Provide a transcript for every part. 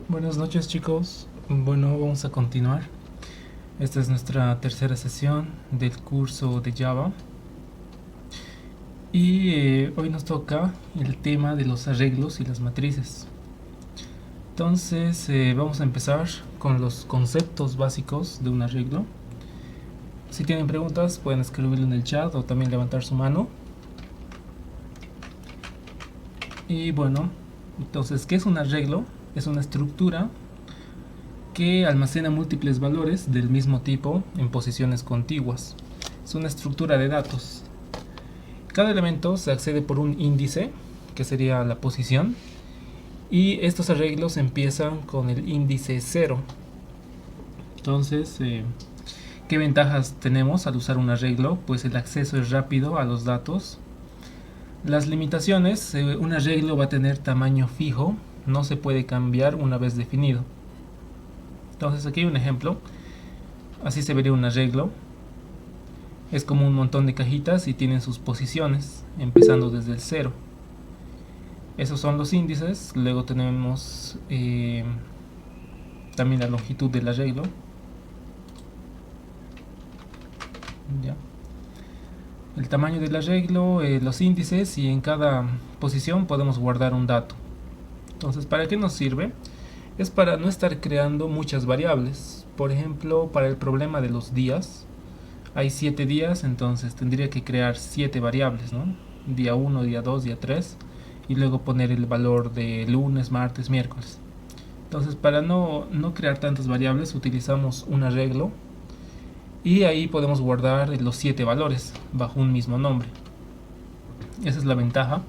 Buenas noches, chicos. Bueno, vamos a continuar. Esta es nuestra tercera sesión del curso de Java y hoy nos toca el tema de los arreglos y las matrices. Entonces vamos a empezar con los conceptos básicos de un arreglo. Si tienen preguntas pueden escribirlo en el chat o también levantar su mano. Y bueno, entonces, ¿qué es un arreglo? Es una estructura que almacena múltiples valores del mismo tipo en posiciones contiguas. Es una estructura de datos. Cada elemento se accede por un índice, que sería la posición, y estos arreglos empiezan con el índice 0. Entonces, ¿qué ventajas tenemos al usar un arreglo? Pues el acceso es rápido a los datos. Las limitaciones: un arreglo va a tener tamaño fijo, no se puede cambiar una vez definido. Entonces aquí hay un ejemplo, así se vería un arreglo. Es como un montón de cajitas y tienen sus posiciones, empezando desde el 0. Esos son los índices. Luego tenemos también la longitud del arreglo. Ya. El tamaño del arreglo, los índices, y en cada posición podemos guardar un dato. Entonces, ¿para qué nos sirve? Es para no estar creando muchas variables. Por ejemplo, para el problema de los días, hay 7 días, entonces tendría que crear 7 variables, ¿no? Día 1, día 2, día 3, y luego poner el valor de lunes, martes, miércoles. Entonces, para no crear tantas variables, utilizamos un arreglo y ahí podemos guardar los 7 valores bajo un mismo nombre. Esa es la ventaja.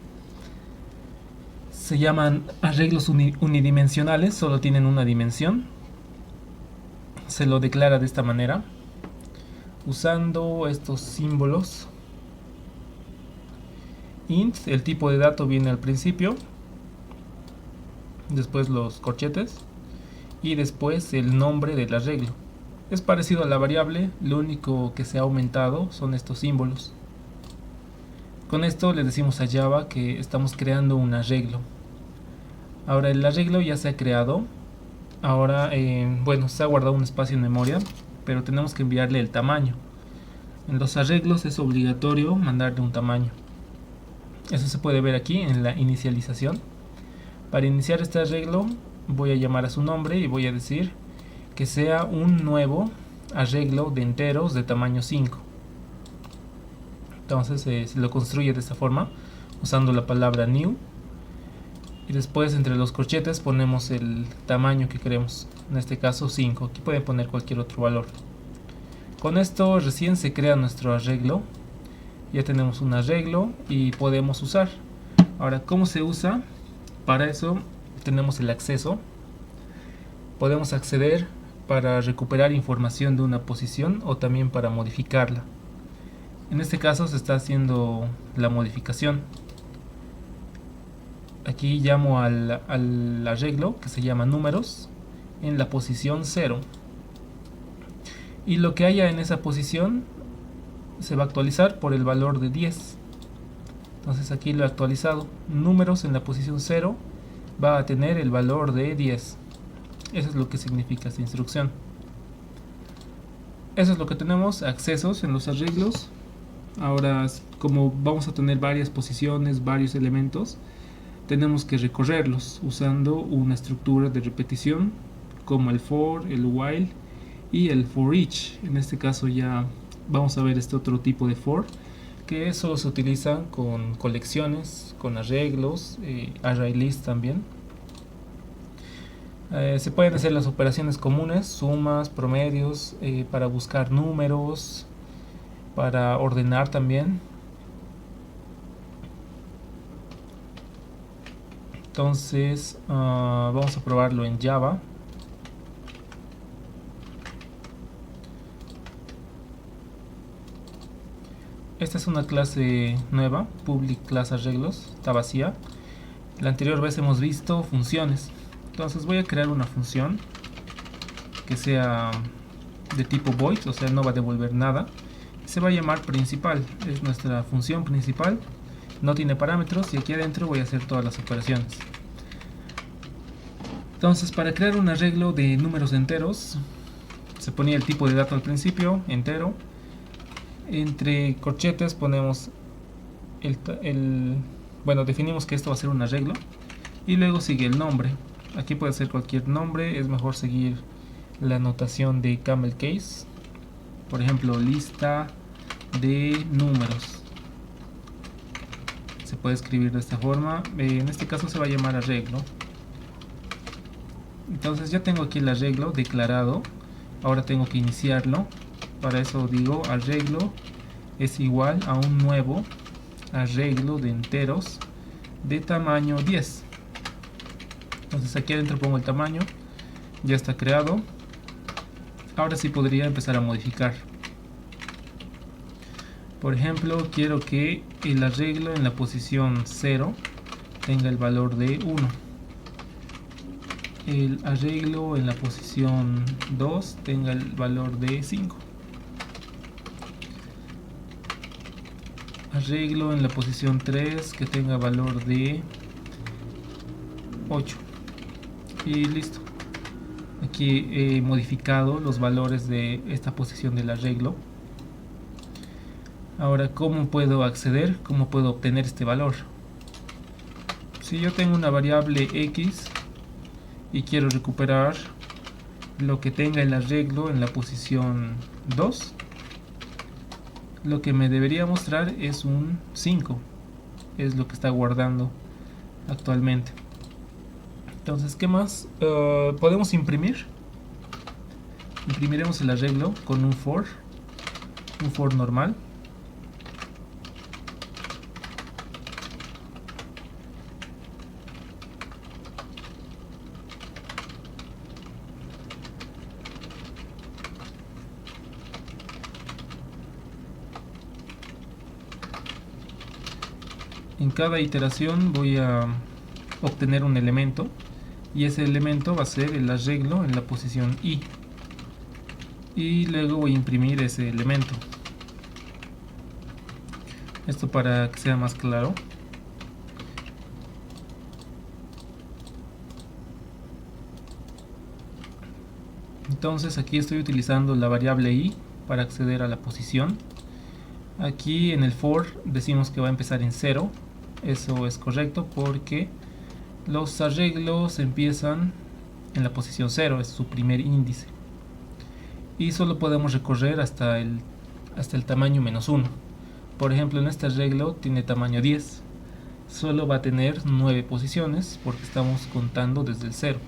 Se llaman arreglos unidimensionales, solo tienen una dimensión. Se lo declara de esta manera, usando estos símbolos. Int, el tipo de dato viene al principio, después los corchetes y después el nombre del arreglo. Es parecido a la variable, lo único que se ha aumentado son estos símbolos. Con esto le decimos a Java que estamos creando un arreglo. Ahora el arreglo ya se ha creado. Ahora, bueno, se ha guardado un espacio en memoria, pero tenemos que enviarle el tamaño. En los arreglos es obligatorio mandarle un tamaño. Eso se puede ver aquí en la inicialización. Para iniciar este arreglo voy a llamar a su nombre y voy a decir que sea un nuevo arreglo de enteros de tamaño 5. Entonces se lo construye de esta forma, usando la palabra new, y después entre los corchetes ponemos el tamaño que queremos, en este caso 5. Aquí pueden poner cualquier otro valor. Con esto recién se crea nuestro arreglo. Ya tenemos un arreglo y podemos usar. Ahora, ¿cómo se usa? Para eso tenemos el acceso. Podemos acceder para recuperar información de una posición o también para modificarla. En este caso se está haciendo la modificación. Aquí llamo al arreglo, que se llama números, en la posición 0. Y lo que haya en esa posición se va a actualizar por el valor de 10. Entonces aquí lo he actualizado. Números en la posición 0 va a tener el valor de 10. Eso es lo que significa esta instrucción. Eso es lo que tenemos, accesos en los arreglos. Ahora, como vamos a tener varias posiciones, varios elementos, tenemos que recorrerlos usando una estructura de repetición como el for, el while y el for each. En este caso ya vamos a ver este otro tipo de for, que solo se utiliza con colecciones, con arreglos, array list también. Se pueden hacer las operaciones comunes, sumas, promedios, para buscar números, para ordenar también. Entonces vamos a probarlo en Java. Esta es una clase nueva, public class arreglos, está vacía. La anterior vez hemos visto funciones. Entonces voy a crear una función que sea de tipo void, o sea no va a devolver nada. Se va a llamar principal, es nuestra función principal. No tiene parámetros y aquí adentro voy a hacer todas las operaciones. Entonces, para crear un arreglo de números enteros, se ponía el tipo de dato al principio, entero. Entre corchetes ponemos bueno, definimos que esto va a ser un arreglo. Y luego sigue el nombre. Aquí puede ser cualquier nombre, es mejor seguir la notación de camel case. Por ejemplo, lista de números. Se puede escribir de esta forma. En este caso se va a llamar arreglo. Entonces ya tengo aquí el arreglo declarado. Ahora tengo que iniciarlo. Para eso digo arreglo es igual a un nuevo arreglo de enteros de tamaño 10. Entonces aquí adentro pongo el tamaño. Ya está creado. Ahora sí podría empezar a modificar. Por ejemplo, quiero que el arreglo en la posición 0 tenga el valor de 1. El arreglo en la posición 2 tenga el valor de 5. Arreglo en la posición 3 que tenga valor de 8. Y listo. Aquí he modificado los valores de esta posición del arreglo. Ahora, ¿cómo puedo acceder? ¿Cómo puedo obtener este valor? Si yo tengo una variable x y quiero recuperar lo que tenga el arreglo en la posición 2, lo que me debería mostrar es un 5. Es lo que está guardando actualmente. Entonces, ¿qué más? Podemos imprimir. Imprimiremos el arreglo con un for normal. En cada iteración voy a obtener un elemento y ese elemento va a ser el arreglo en la posición i, y luego voy a imprimir ese elemento. Esto para que sea más claro. Entonces aquí estoy utilizando la variable i para acceder a la posición. Aquí en el for decimos que va a empezar en 0. Eso es correcto porque los arreglos empiezan en la posición 0, es su primer índice. Y solo podemos recorrer hasta el tamaño -1. Por ejemplo, en este arreglo tiene tamaño 10. Solo va a tener 9 posiciones porque estamos contando desde el 0.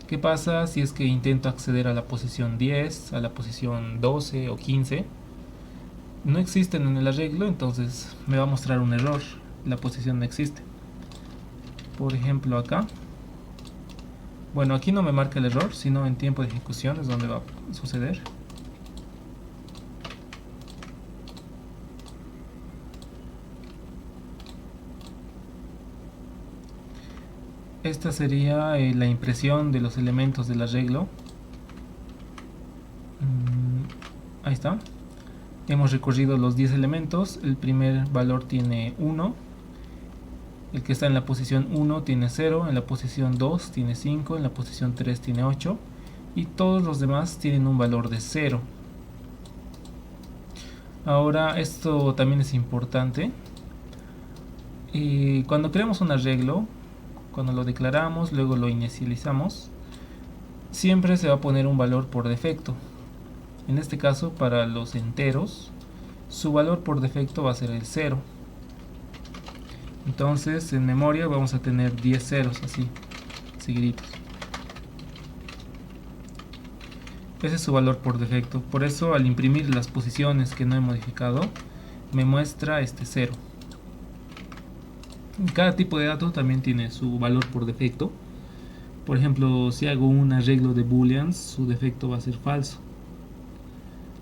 ¿Qué pasa si es que intento acceder a la posición 10, a la posición 12 o 15? No existen en el arreglo, entonces me va a mostrar un error. La posición no existe. Por ejemplo acá. Bueno, aquí no me marca el error, sino en tiempo de ejecución es donde va a suceder. Esta sería la impresión de los elementos del arreglo. Ahí está. Hemos recorrido los 10 elementos. El primer valor tiene 1. El que está en la posición 1 tiene 0. En la posición 2 tiene 5. En la posición 3 tiene 8. Y todos los demás tienen un valor de 0. Ahora, esto también es importante. Cuando creamos un arreglo, cuando lo declaramos, luego lo inicializamos, siempre se va a poner un valor por defecto. En este caso, para los enteros, su valor por defecto va a ser el 0. Entonces, en memoria vamos a tener 10 ceros así, seguiditos. Ese es su valor por defecto. Por eso, al imprimir las posiciones que no he modificado, me muestra este 0. Cada tipo de dato también tiene su valor por defecto. Por ejemplo, si hago un arreglo de booleans, su defecto va a ser falso.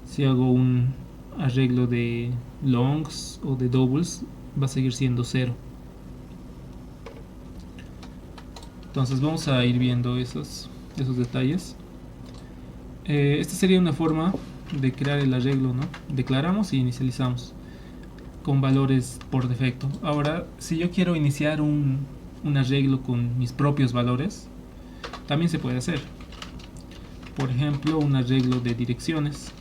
Si hago un arreglo de longs o de doubles, va a seguir siendo 0. Entonces vamos a ir viendo esos detalles. Esta sería una forma de crear el arreglo, ¿no? Declaramos y inicializamos con valores por defecto. Ahora, si yo quiero iniciar un arreglo con mis propios valores, también se puede hacer. Por ejemplo, un arreglo de direcciones.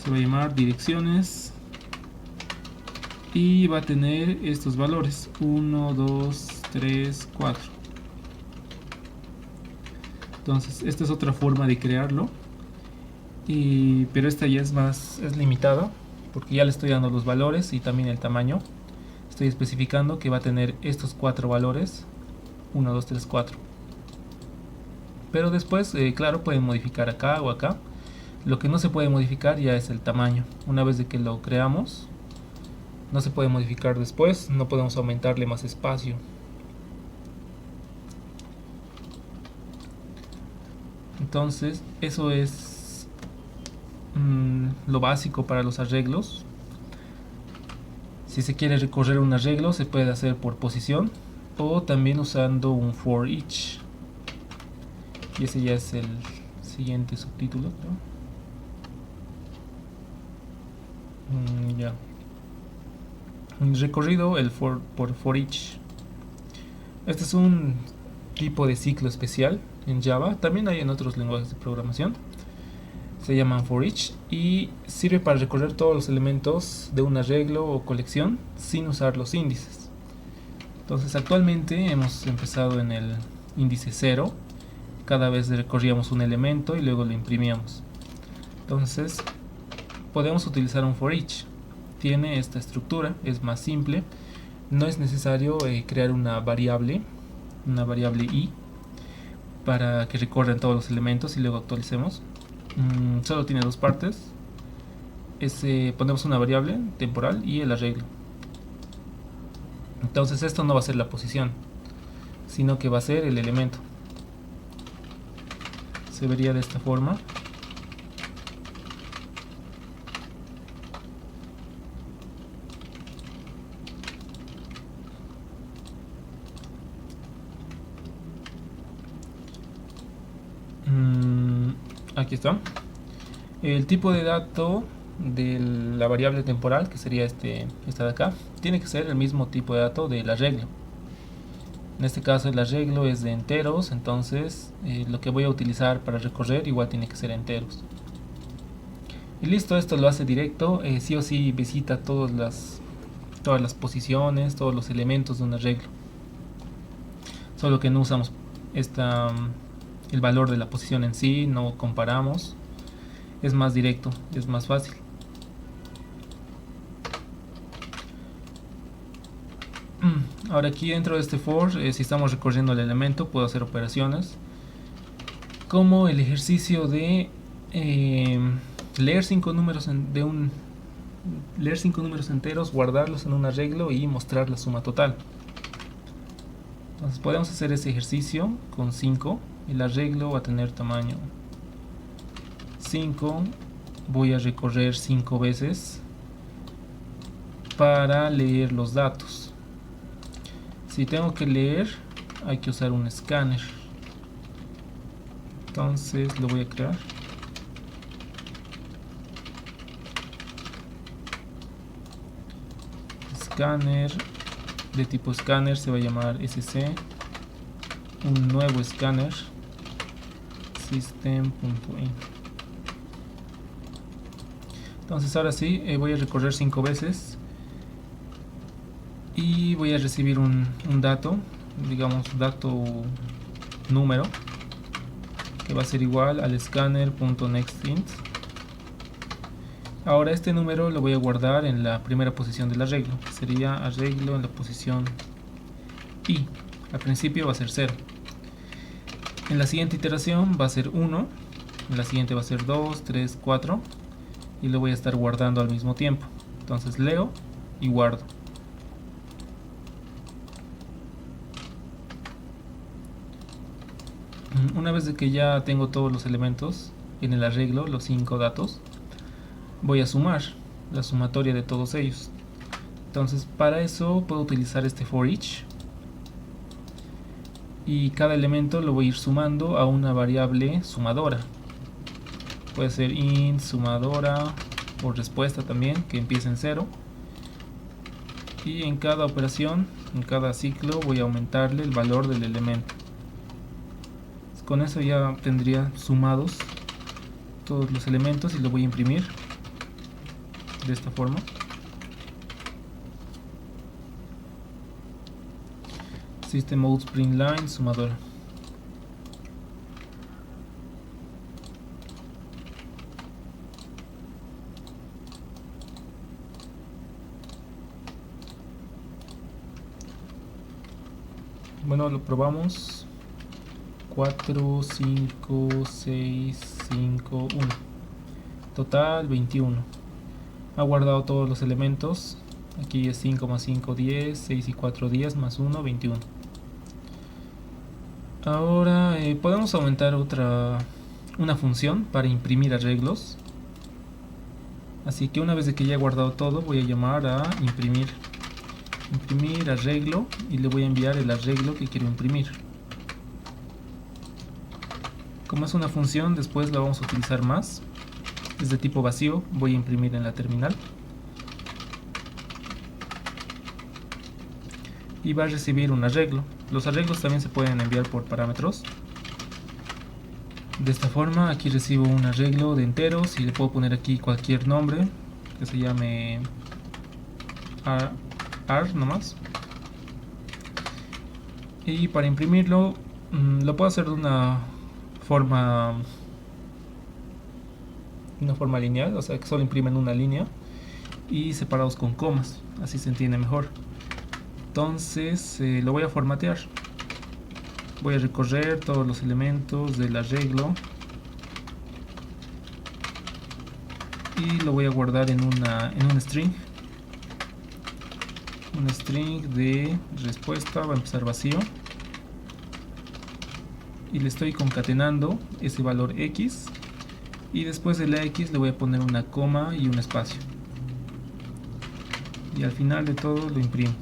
Se va a llamar direcciones y va a tener estos valores 1, 2, 3, 4. Entonces esta es otra forma de crearlo, pero esta ya es limitada porque ya le estoy dando los valores y también el tamaño. Estoy especificando que va a tener estos 4 valores, 1, 2, 3, 4. Pero después, claro, pueden modificar acá o acá. Lo que no se puede modificar ya es el tamaño. Una vez de que lo creamos, no se puede modificar después, no podemos aumentarle más espacio. Entonces, eso es lo básico para los arreglos. Si se quiere recorrer un arreglo, se puede hacer por posición o también usando un for each. Y ese ya es el siguiente subtítulo, ¿no? Ya. Un recorrido, el for each. Este es un tipo de ciclo especial en Java. También hay en otros lenguajes de programación. Se llaman for each y sirve para recorrer todos los elementos de un arreglo o colección sin usar los índices. Entonces actualmente hemos empezado en el índice 0. Cada vez recorríamos un elemento y luego lo imprimíamos. Entonces podemos utilizar un for each. Tiene esta estructura, es más simple. No es necesario crear una variable i para que recorran todos los elementos y luego actualicemos. Solo tiene dos partes. Ponemos una variable temporal y el arreglo. Entonces esto no va a ser la posición, sino que va a ser el elemento. Se vería de esta forma. Aquí está. El tipo de dato de la variable temporal, que sería esta de acá, tiene que ser el mismo tipo de dato del arreglo. En este caso el arreglo es de enteros, entonces lo que voy a utilizar para recorrer igual tiene que ser enteros. Y listo, esto lo hace directo. Sí o sí visita todas las posiciones, todos los elementos de un arreglo. Solo que no usamos el valor de la posición en sí, no comparamos. Es más directo, es más fácil. Ahora aquí dentro de este for, si estamos recorriendo el elemento, puedo hacer operaciones como el ejercicio de leer 5 números enteros, guardarlos en un arreglo y mostrar la suma total. Entonces podemos hacer ese ejercicio con 5. El arreglo va a tener tamaño 5. Voy a recorrer 5 veces para leer los datos. Si tengo que leer, hay que usar un escáner. Entonces lo voy a crear. Escáner de tipo escáner se va a llamar SC. Un nuevo escáner system.in. Entonces ahora sí, voy a recorrer 5 veces y voy a recibir un dato, digamos dato número, que va a ser igual al scanner.nextInt. Ahora este número lo voy a guardar en la primera posición del arreglo, que sería arreglo en la posición i. Al principio va a ser 0. En la siguiente iteración va a ser 1. En la siguiente va a ser 2, 3, 4. Y lo voy a estar guardando al mismo tiempo. Entonces leo y guardo. Una vez de que ya tengo todos los elementos en el arreglo, los 5 datos, voy a sumar la sumatoria de todos ellos. Entonces para eso puedo utilizar este for each. Y cada elemento lo voy a ir sumando a una variable sumadora. Puede ser int sumadora o respuesta también, que empiece en 0. Y en cada operación, en cada ciclo, voy a aumentarle el valor del elemento. Con eso ya tendría sumados todos los elementos y lo voy a imprimir de esta forma. System out print line sumadora. Bueno, lo probamos. 4, 5, 6, 5, 1. Total 21. Ha guardado todos los elementos. Aquí es 5 más 5, 10. 6 y 4, 10 más 1, 21. Ahora podemos aumentar una función para imprimir arreglos. Así que una vez de que ya he guardado todo, voy a llamar a imprimir arreglo y le voy a enviar el arreglo que quiero imprimir. Como es una función, después la vamos a utilizar más. Es de tipo vacío, voy a imprimir en la terminal. Y va a recibir un arreglo. Los arreglos también se pueden enviar por parámetros. De esta forma, aquí recibo un arreglo de enteros y le puedo poner aquí cualquier nombre que se llame AR nomás. Y para imprimirlo, lo puedo hacer de una forma lineal, o sea que solo imprimen una línea y separados con comas, así se entiende mejor. Entonces lo voy a formatear. Voy a recorrer todos los elementos del arreglo y lo voy a guardar en un string. Un string de respuesta, va a empezar vacío. Y le estoy concatenando ese valor X. Y después de la X le voy a poner una coma y un espacio. Y al final de todo lo imprimo.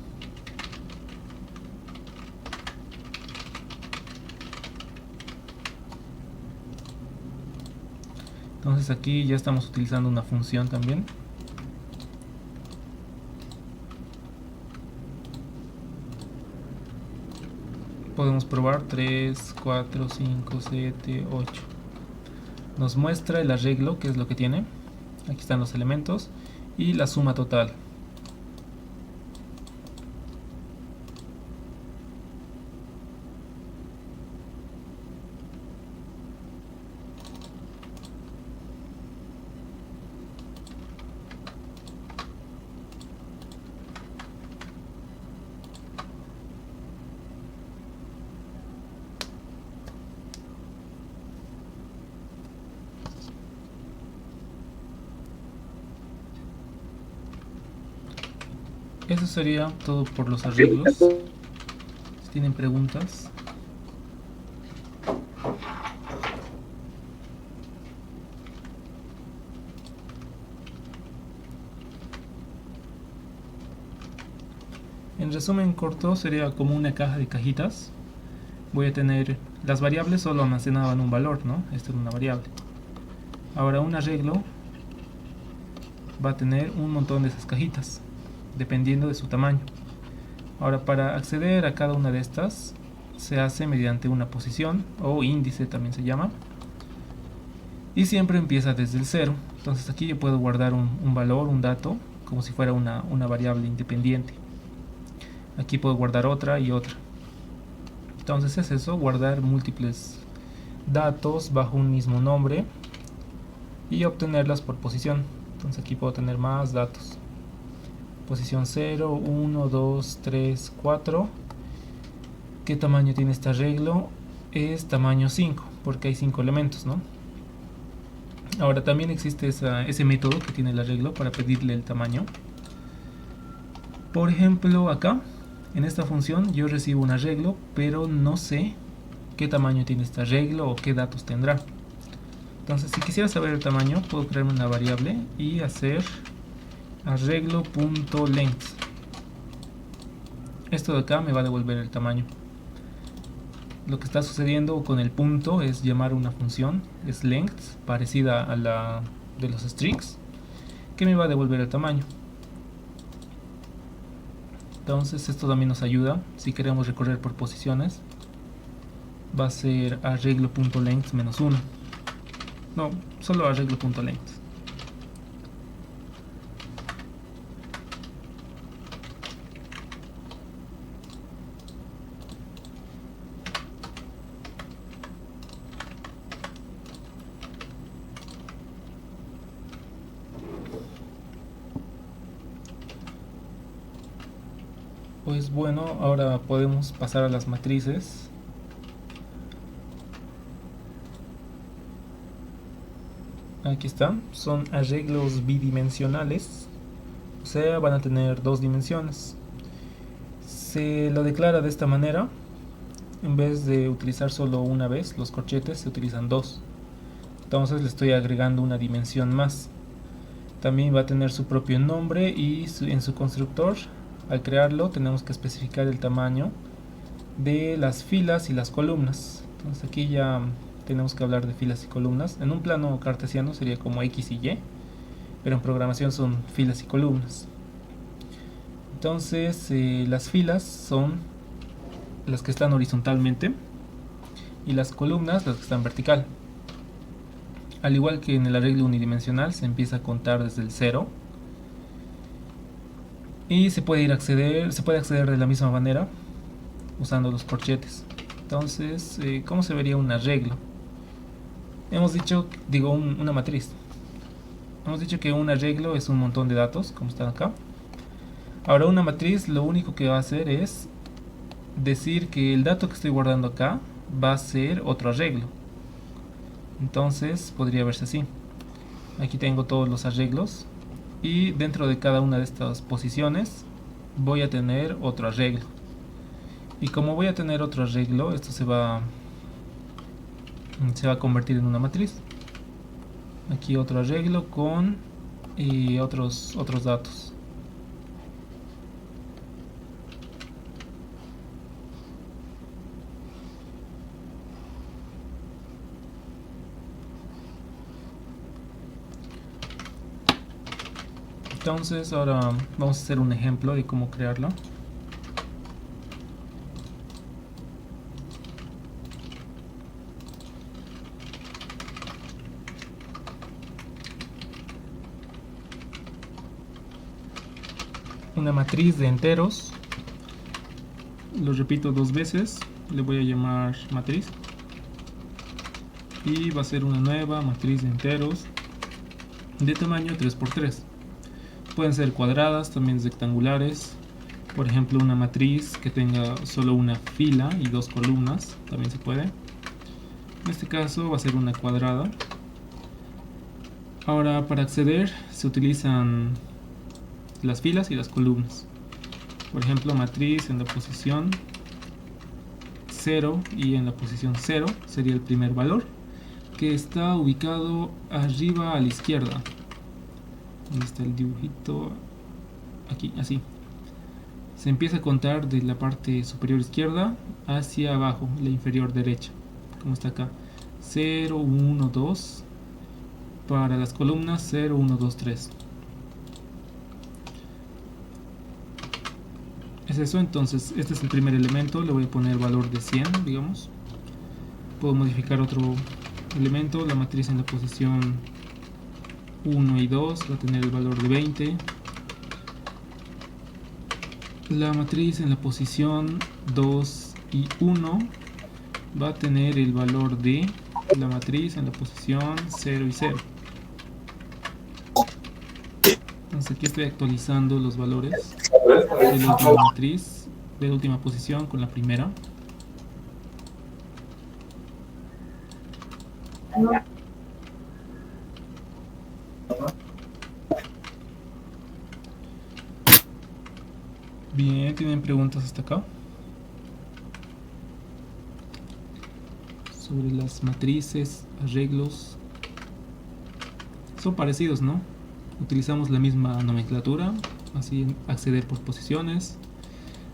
Entonces aquí ya estamos utilizando una función también. Podemos probar 3, 4, 5, 7, 8. Nos muestra el arreglo, que es lo que tiene. Aquí están los elementos y la suma total. Eso sería todo por los arreglos. Si tienen preguntas. En resumen corto sería como una caja de cajitas. Voy a tener las variables solo almacenaban un valor, ¿no? Esto es una variable. Ahora un arreglo va a tener un montón de esas cajitas, dependiendo de su tamaño. Ahora, para acceder a cada una de estas se hace mediante una posición o índice también se llama, y siempre empieza desde el 0. Entonces aquí yo puedo guardar un valor, un dato, como si fuera una variable independiente. Aquí puedo guardar otra y otra. Entonces es eso, guardar múltiples datos bajo un mismo nombre y obtenerlas por posición. Entonces aquí puedo tener más datos. Posición 0, 1, 2, 3, 4. ¿Qué tamaño tiene este arreglo? Es tamaño 5, porque hay 5 elementos, ¿no? Ahora también existe ese método que tiene el arreglo para pedirle el tamaño. Por ejemplo, acá, en esta función, yo recibo un arreglo, pero no sé qué tamaño tiene este arreglo o qué datos tendrá. Entonces, si quisiera saber el tamaño, puedo crearme una variable y hacer arreglo.length. Esto de acá me va a devolver el tamaño. Lo que está sucediendo con el punto es llamar una función, es length, parecida a la de los strings, que me va a devolver el tamaño. Entonces esto también nos ayuda si queremos recorrer por posiciones. va a ser arreglo.length menos 1. No, solo arreglo.length. Pues bueno, ahora podemos pasar a las matrices. Aquí están, son arreglos bidimensionales, o sea, van a tener dos dimensiones. Se lo declara de esta manera: en vez de utilizar solo una vez los corchetes, se utilizan dos. Entonces le estoy agregando una dimensión más. También va a tener su propio nombre y en su constructor, al crearlo, tenemos que especificar el tamaño de las filas y las columnas. Entonces aquí ya tenemos que hablar de filas y columnas. En un plano cartesiano sería como X y Y, pero en programación son filas y columnas. Entonces las filas son las que están horizontalmente y las columnas las que están vertical. Al igual que en el arreglo unidimensional, se empieza a contar desde el 0 y se puede acceder de la misma manera usando los corchetes. Entonces, ¿cómo se vería un arreglo? Hemos dicho, una matriz. Hemos dicho que un arreglo es un montón de datos, como están acá. Ahora, una matriz lo único que va a hacer es decir que el dato que estoy guardando acá va a ser otro arreglo. Entonces podría verse así. Aquí tengo todos los arreglos y dentro de cada una de estas posiciones voy a tener otro arreglo. Y como voy a tener otro arreglo, esto se va a convertir en una matriz. Aquí otro arreglo con otros datos. Entonces ahora vamos a hacer un ejemplo de cómo crearlo. Una matriz de enteros, lo repito dos veces, le voy a llamar matriz y va a ser una nueva matriz de enteros de tamaño 3×3. Pueden ser cuadradas, también rectangulares. Por ejemplo, una matriz que tenga solo una fila y dos columnas, también se puede. En este caso va a ser una cuadrada. Ahora, para acceder se utilizan las filas y las columnas. Por ejemplo, matriz en la posición 0 y en la posición 0 sería el primer valor, que está ubicado arriba a la izquierda. ¿Dónde está el dibujito? Aquí, así. Se empieza a contar de la parte superior izquierda hacia abajo, la inferior derecha, como está acá. 0, 1, 2. Para las columnas 0, 1, 2, 3. Es eso. Entonces este es el primer elemento, le voy a poner valor de 100, digamos. Puedo modificar otro elemento, la matriz en la posición 1 y 2 va a tener el valor de 20. La matriz en la posición 2 y 1 va a tener el valor de la matriz en la posición 0 y 0. Entonces aquí estoy actualizando los valores de la última matriz, de la última posición con la primera. Bien, ¿tienen preguntas hasta acá? Sobre las matrices, arreglos. Son parecidos, ¿no? Utilizamos la misma nomenclatura, así acceder por posiciones.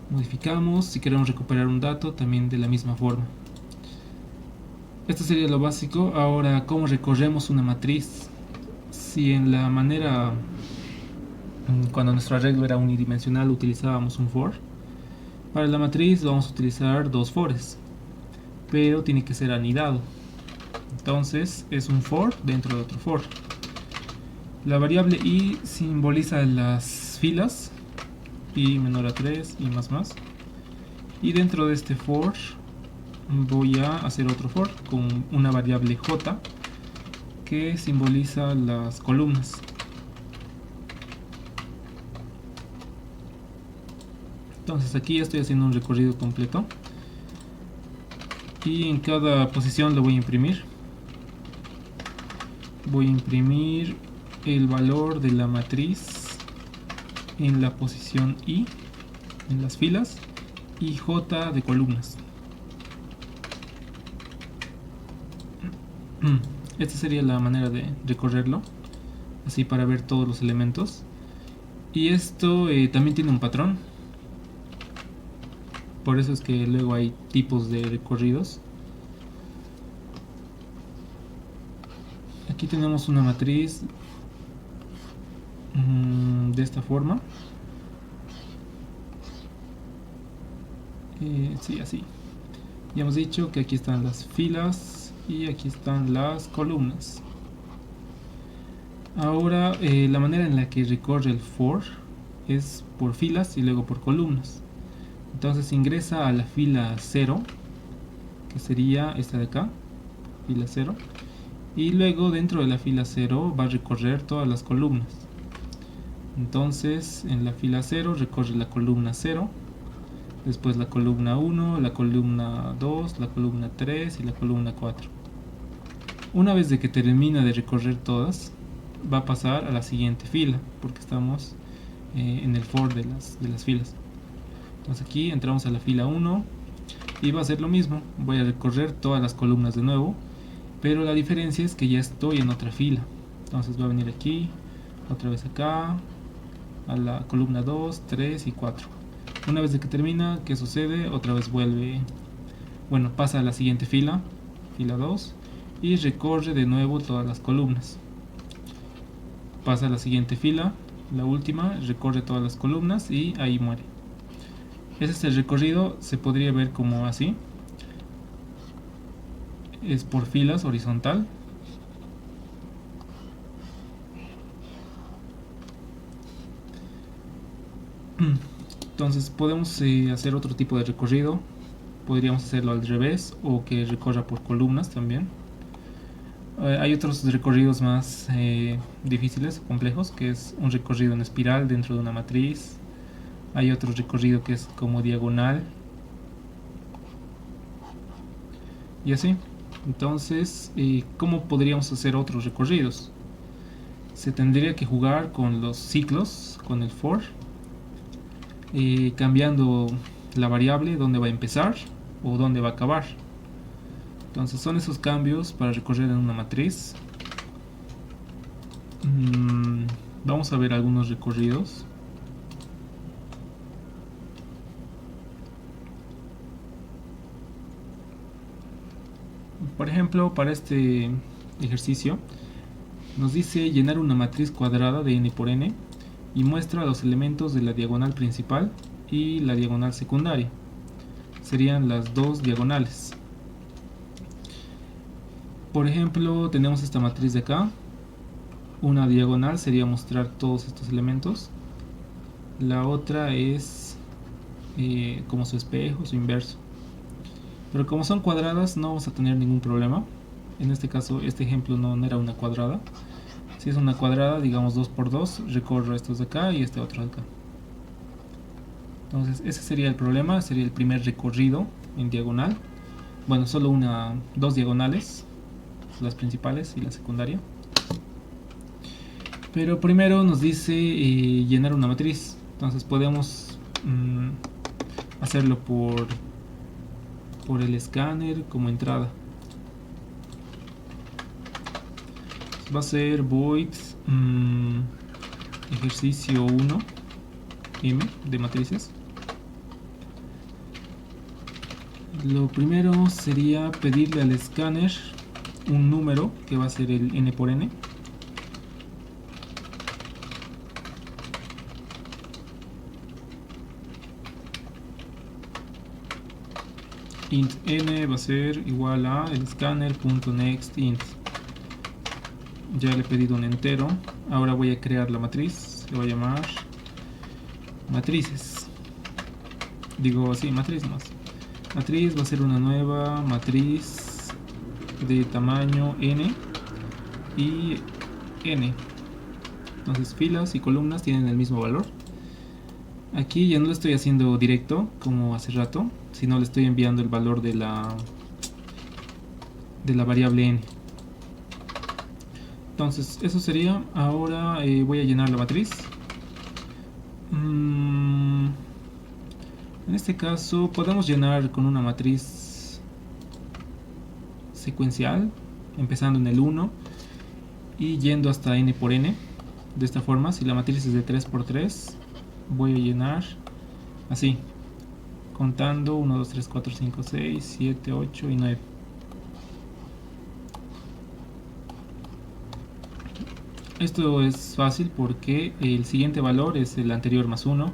Modificamos, si queremos recuperar un dato, también de la misma forma. Esto sería lo básico. Ahora, ¿cómo recorremos una matriz? Si en la manera, cuando nuestro arreglo era unidimensional, utilizábamos un for, para la matriz vamos a utilizar dos fores. pero tiene que ser anidado. Entonces es un for dentro de otro for. La variable i simboliza las filas, i menor a 3 y más. Y dentro de este for voy a hacer otro for con una variable j que simboliza las columnas. Entonces aquí ya estoy haciendo un recorrido completo y en cada posición lo voy a imprimir. Voy a imprimir el valor de la matriz en la posición i en las filas y j de columnas. Esta sería la manera de recorrerlo, así para ver todos los elementos. Y esto también tiene un patrón, por eso es que luego hay tipos de recorridos. Aquí tenemos una matriz de esta forma. Sí, así. Ya hemos dicho que aquí están las filas y aquí están las columnas. Ahora la manera en la que recorre el for es por filas y luego por columnas. Entonces ingresa a la fila 0, que sería esta de acá, fila 0, y luego dentro de la fila 0 va a recorrer todas las columnas. Entonces en la fila 0 recorre la columna 0, después la columna 1, la columna 2, la columna 3 y la columna 4. Una vez de que termina de recorrer todas, va a pasar a la siguiente fila, porque estamos en el for de las filas. Entonces aquí entramos a la fila 1 y va a ser lo mismo, voy a recorrer todas las columnas de nuevo, pero la diferencia es que ya estoy en otra fila. Entonces voy a venir aquí, otra vez acá, a la columna 2, 3 y 4. Una vez de que termina, ¿qué sucede? Otra vez vuelve, bueno, pasa a la siguiente fila, fila 2, y recorre de nuevo todas las columnas. Pasa a la siguiente fila, la última, recorre todas las columnas y ahí muere. Ese es el recorrido, se podría ver como así. Es por filas, horizontal. Entonces podemos hacer otro tipo de recorrido. Podríamos hacerlo al revés o que recorra por columnas también. Hay otros recorridos más difíciles o complejos, que es un recorrido en espiral dentro de una matriz. Hay otro recorrido que es como diagonal. Y así. Entonces, ¿cómo podríamos hacer otros recorridos? Se tendría que jugar con los ciclos, con el for, cambiando la variable donde va a empezar o donde va a acabar. Entonces son esos cambios para recorrer en una matriz. Vamos a ver algunos recorridos. Por ejemplo, para este ejercicio nos dice llenar una matriz cuadrada de n por n y muestra los elementos de la diagonal principal y la diagonal secundaria. Serían las dos diagonales. Por ejemplo, tenemos esta matriz de acá. Una diagonal sería mostrar todos estos elementos. La otra es como su espejo, su inverso. Pero como son cuadradas no vamos a tener ningún problema. En este caso, este ejemplo no era una cuadrada. Si es una cuadrada, digamos 2 por 2, recorro estos de acá y este otro de acá. Entonces ese sería el problema, sería el primer recorrido en diagonal. Bueno, solo dos diagonales, las principales y la secundaria. Pero primero nos dice llenar una matriz. Entonces podemos hacerlo por el escáner como entrada. Va a ser void ejercicio 1 m de matrices. Lo primero sería pedirle al escáner un número que va a ser el n por n. int n va a ser igual a el scanner.nextInt. Ya le he pedido un entero. Ahora voy a crear la matriz. Le voy a llamar matrices. Digo así, matriz más. Matriz va a ser una nueva matriz de tamaño n y n. Entonces filas y columnas tienen el mismo valor. Aquí ya no lo estoy haciendo directo como hace rato, sino le estoy enviando el valor de la variable n. Entonces eso sería. Ahora voy a llenar la matriz. En este caso podemos llenar con una matriz secuencial, empezando en el 1 y yendo hasta n por n. De esta forma, si la matriz es de 3 por 3, voy a llenar así, contando 1, 2, 3, 4, 5, 6, 7, 8 y 9. Esto es fácil porque el siguiente valor es el anterior más 1.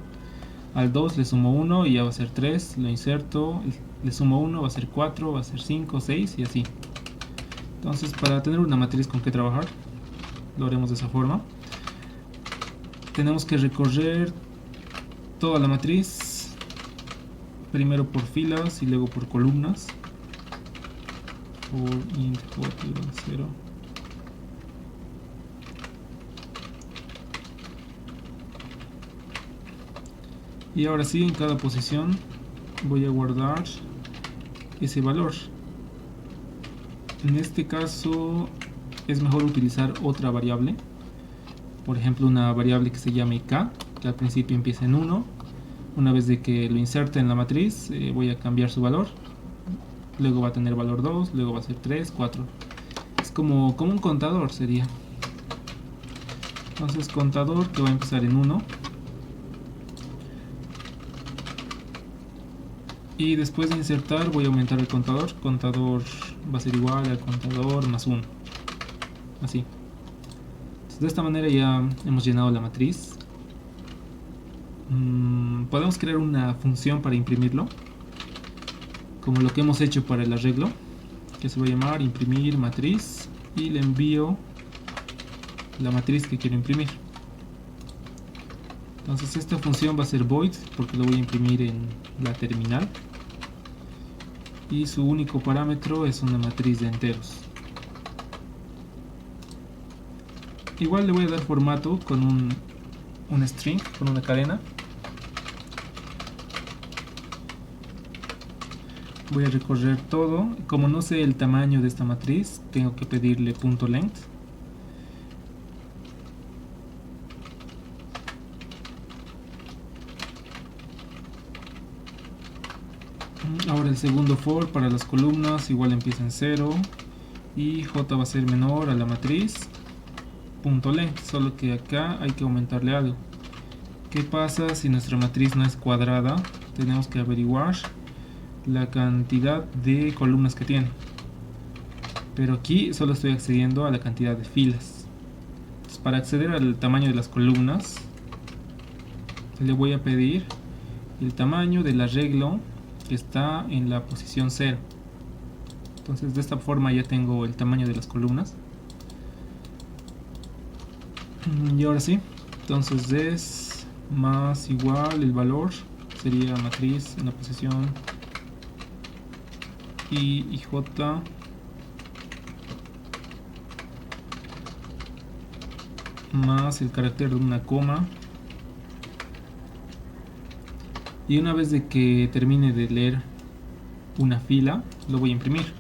Al 2 le sumo 1 y ya va a ser 3, lo inserto, le sumo 1, va a ser 4, va a ser 5, 6 y así. Entonces, para tener una matriz con que trabajar, lo haremos de esa forma. Tenemos que recorrer toda la matriz, primero por filas y luego por columnas. Por int j igual a 0. Y ahora sí, en cada posición voy a guardar ese valor. En este caso es mejor utilizar otra variable. Por ejemplo, una variable que se llame k, que al principio empieza en 1. Una vez de que lo inserte en la matriz, voy a cambiar su valor. Luego va a tener valor 2, luego va a ser 3, 4. Es como un contador sería. Entonces contador que va a empezar en 1. Y después de insertar voy a aumentar el contador. Contador va a ser igual al contador más 1. Así. Entonces, de esta manera ya hemos llenado la matriz. Podemos crear una función para imprimirlo, como lo que hemos hecho para el arreglo, que se va a llamar imprimir matriz, y le envío la matriz que quiero imprimir. Entonces esta función va a ser void porque lo voy a imprimir en la terminal, y su único parámetro es una matriz de enteros. Igual le voy a dar formato con un string, con una cadena. Voy a recorrer todo. Como no sé el tamaño de esta matriz, tengo que pedirle .length. Ahora el segundo for para las columnas igual empieza en 0 y j va a ser menor a la matriz .length, solo que acá hay que aumentarle algo. ¿Qué pasa si nuestra matriz no es cuadrada? Tenemos que averiguar la cantidad de columnas que tiene, pero aquí solo estoy accediendo a la cantidad de filas. Entonces, para acceder al tamaño de las columnas le voy a pedir el tamaño del arreglo que está en la posición 0. Entonces de esta forma ya tengo el tamaño de las columnas. Y ahora sí, entonces es más igual el valor, sería matriz en la posición y j más el carácter de una coma. Y una vez de que termine de leer una fila, lo voy a imprimir.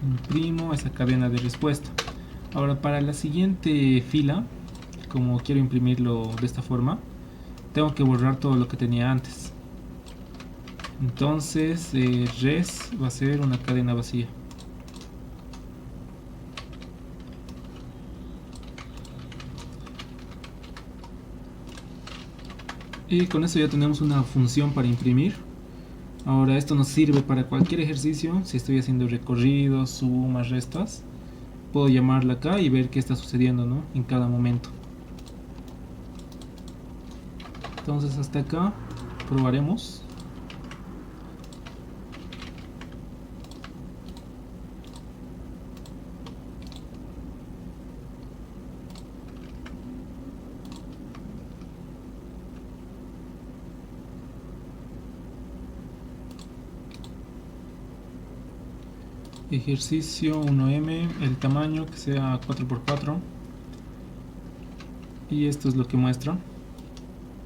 Imprimo esa cadena de respuesta. Ahora para la siguiente fila, como quiero imprimirlo de esta forma, tengo que borrar todo lo que tenía antes. Entonces res va a ser una cadena vacía. Y con eso ya tenemos una función para imprimir. Ahora esto nos sirve para cualquier ejercicio. Si estoy haciendo recorridos, sumas, restas, puedo llamarla acá y ver qué está sucediendo, ¿no?, en cada momento. Entonces hasta acá probaremos. Ejercicio 1M, el tamaño que sea 4×4. Y esto es lo que muestra.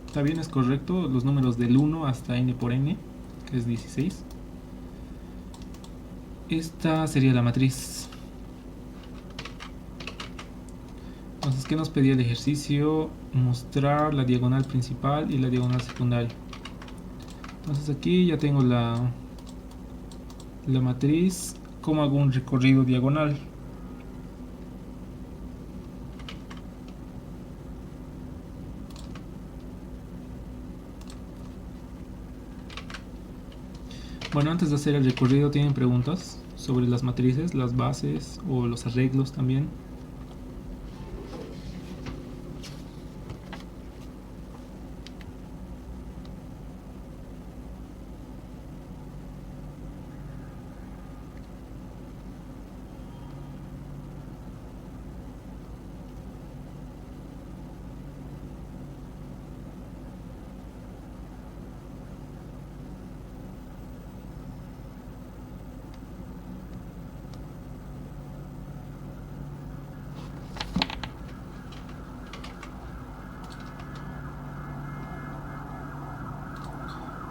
Está bien, es correcto. Los números del 1 hasta n por n, que es 16. Esta sería la matriz. Entonces, ¿qué nos pedía el ejercicio? Mostrar la diagonal principal y la diagonal secundaria. Entonces aquí ya tengo la matriz. ¿Cómo hago un recorrido diagonal? Bueno, antes de hacer el recorrido, ¿tienen preguntas sobre las matrices, las bases o los arreglos también?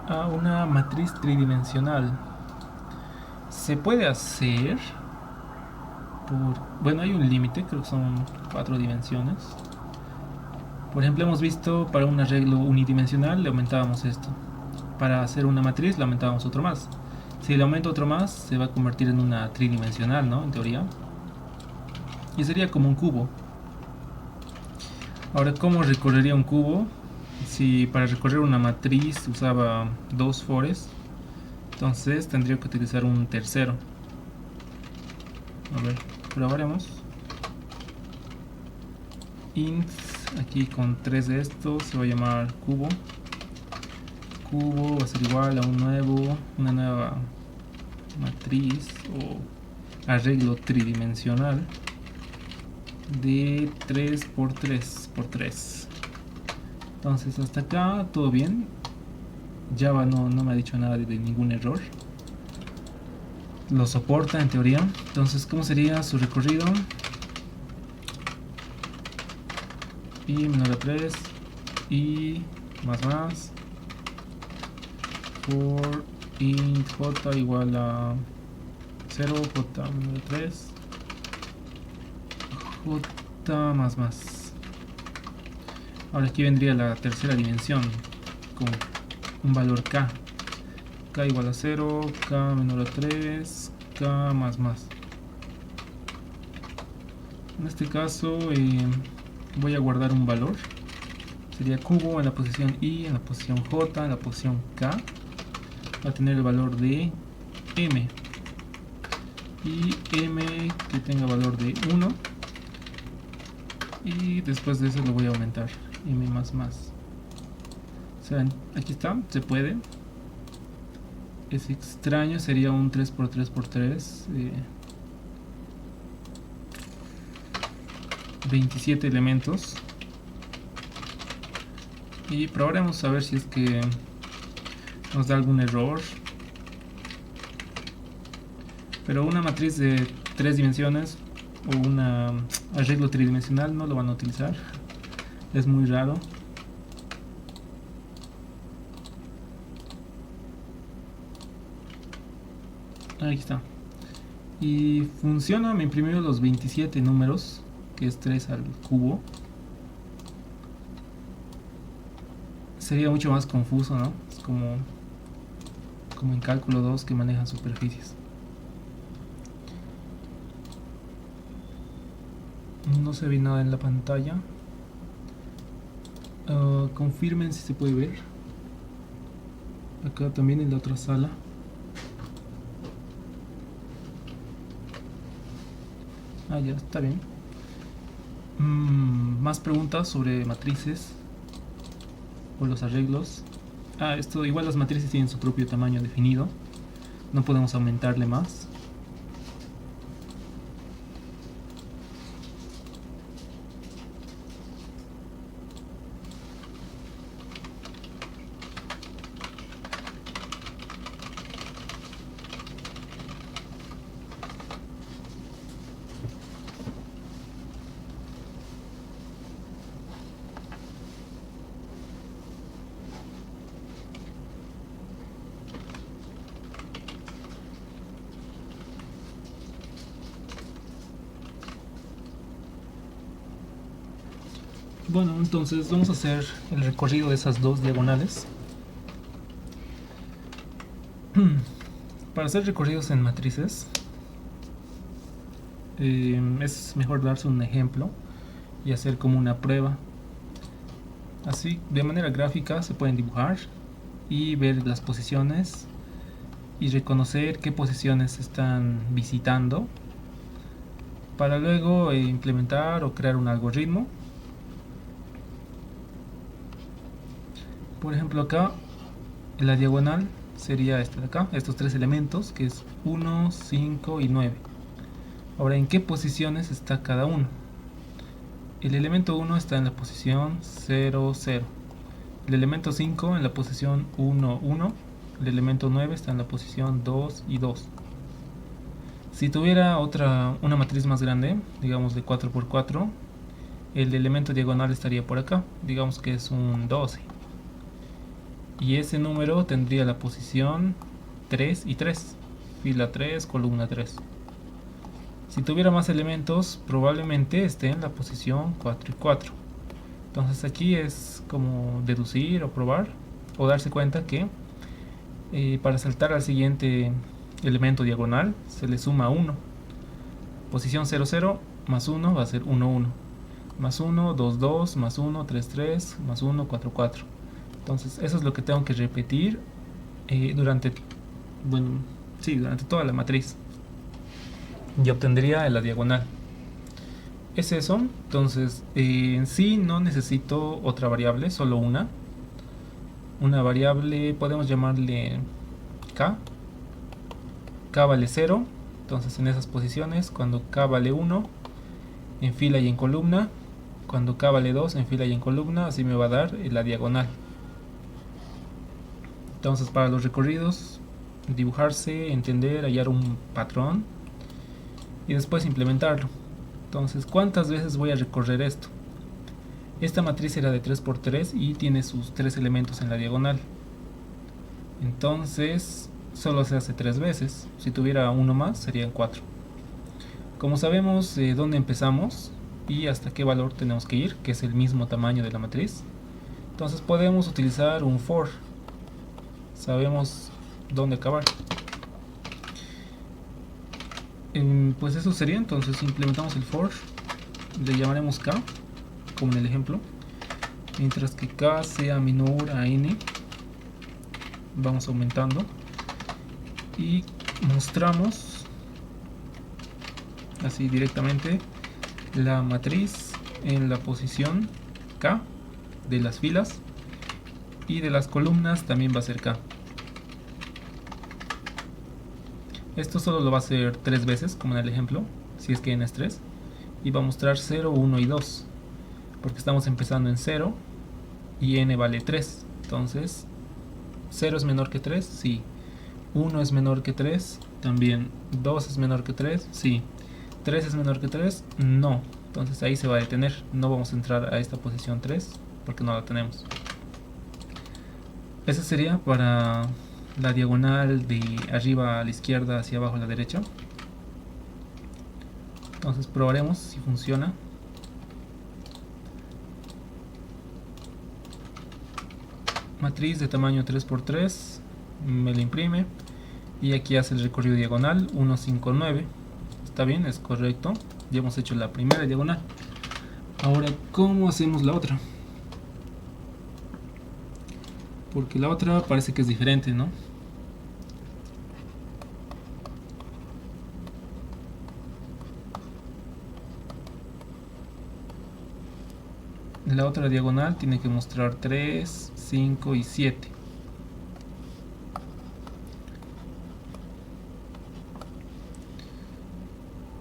A una matriz tridimensional se puede hacer bueno, hay un límite, creo que son 4 dimensiones. Por ejemplo, hemos visto para un arreglo unidimensional le aumentábamos esto. Para hacer una matriz le aumentábamos otro más. Si le aumento otro más, se va a convertir en una tridimensional, ¿no? En teoría. Y sería como un cubo. Ahora, ¿cómo recorrería un cubo? Si para recorrer una matriz usaba 2 fores, entonces tendría que utilizar un tercero. A ver, probaremos. Int, aquí con 3 de estos, se va a llamar cubo. Cubo va a ser igual a una nueva matriz o arreglo tridimensional de 3×3×3. Entonces hasta acá todo bien. Java no me ha dicho nada de ningún error. Lo soporta en teoría. Entonces, ¿cómo sería su recorrido? Y menor a 3 y más for int j igual a 0, j menor a 3, j más. Ahora aquí vendría la tercera dimensión con un valor k. K igual a 0, k menor a 3, k más. En este caso voy a guardar un valor. Sería cubo en la posición i, en la posición j, en la posición k. Va a tener el valor de m. Y m que tenga valor de 1. Y después de eso lo voy a aumentar. M más. O sea, aquí está, se puede. Es extraño, sería un 3×3×3. 27 elementos. Y probaremos a ver si es que nos da algún error. Pero una matriz de 3 dimensiones o un arreglo tridimensional no lo van a utilizar. Es muy raro. Ahí está. Y funciona, me imprimió los 27 números, que es 3 al cubo. Sería mucho más confuso, ¿no? Es como en cálculo 2 que manejan superficies. No se ve nada en la pantalla. Confirmen si se puede ver. Acá también en la otra sala. Ya está bien. Más preguntas sobre matrices o los arreglos. Esto igual, las matrices tienen su propio tamaño definido. No podemos aumentarle más. Bueno, entonces vamos a hacer el recorrido de esas dos diagonales. Para hacer recorridos en matrices es mejor darse un ejemplo y hacer como una prueba. Así, de manera gráfica se pueden dibujar y ver las posiciones y reconocer qué posiciones están visitando para luego implementar o crear un algoritmo. Por ejemplo, acá en la diagonal sería esta de acá, estos tres elementos, que es 1, 5 y 9. Ahora, ¿en qué posiciones está cada uno? El elemento 1 está en la posición 0, 0. El elemento 5 en la posición 1, 1. El elemento 9 está en la posición 2 y 2. Si tuviera una matriz más grande, digamos de 4 por 4, el elemento diagonal estaría por acá, digamos que es un 12. Y ese número tendría la posición 3 y 3, fila 3, columna 3. Si tuviera más elementos, probablemente esté en la posición 4 y 4. Entonces aquí es como deducir o probar o darse cuenta que para saltar al siguiente elemento diagonal se le suma 1. Posición 0, 0 más 1 va a ser 1, 1. Más 1, 2, 2, más 1, 3, 3, más 1, 4, 4. Entonces eso es lo que tengo que repetir durante toda la matriz. Y obtendría la diagonal. Es eso. Entonces en sí no necesito otra variable, solo una. Una variable podemos llamarle k. K vale 0. Entonces en esas posiciones, cuando k vale 1 en fila y en columna, cuando k vale 2 en fila y en columna, así me va a dar la diagonal. Entonces para los recorridos, dibujarse, entender, hallar un patrón y después implementarlo. Entonces, ¿cuántas veces voy a recorrer esto? Esta matriz era de 3 por 3 y tiene sus 3 elementos en la diagonal. Entonces, solo se hace 3 veces. Si tuviera uno más, serían 4. Como sabemos dónde empezamos y hasta qué valor tenemos que ir, que es el mismo tamaño de la matriz, entonces podemos utilizar un for. Sabemos dónde acabar. Pues eso sería. Entonces implementamos el for, le llamaremos k como en el ejemplo, mientras que k sea menor a n, vamos aumentando y mostramos así directamente la matriz en la posición k de las filas, y de las columnas también va a ser k. Esto solo lo va a hacer 3 veces, como en el ejemplo, si es que n es 3, y va a mostrar 0, 1 y 2, porque estamos empezando en 0 y n vale 3. Entonces, 0 es menor que 3, sí. 1 es menor que 3, también. 2 es menor que 3, sí. 3 es menor que 3, no. Entonces ahí se va a detener. No vamos a entrar a esta posición 3 porque no la tenemos. Esa sería para la diagonal de arriba a la izquierda hacia abajo a la derecha. Entonces probaremos si funciona. Matriz de tamaño 3 por 3, me la imprime y aquí hace el recorrido diagonal 1, 5, 9. Está bien, es correcto. Ya hemos hecho la primera diagonal. Ahora, ¿cómo hacemos la otra? Porque la otra parece que es diferente, ¿no? La otra diagonal tiene que mostrar 3, 5 y 7.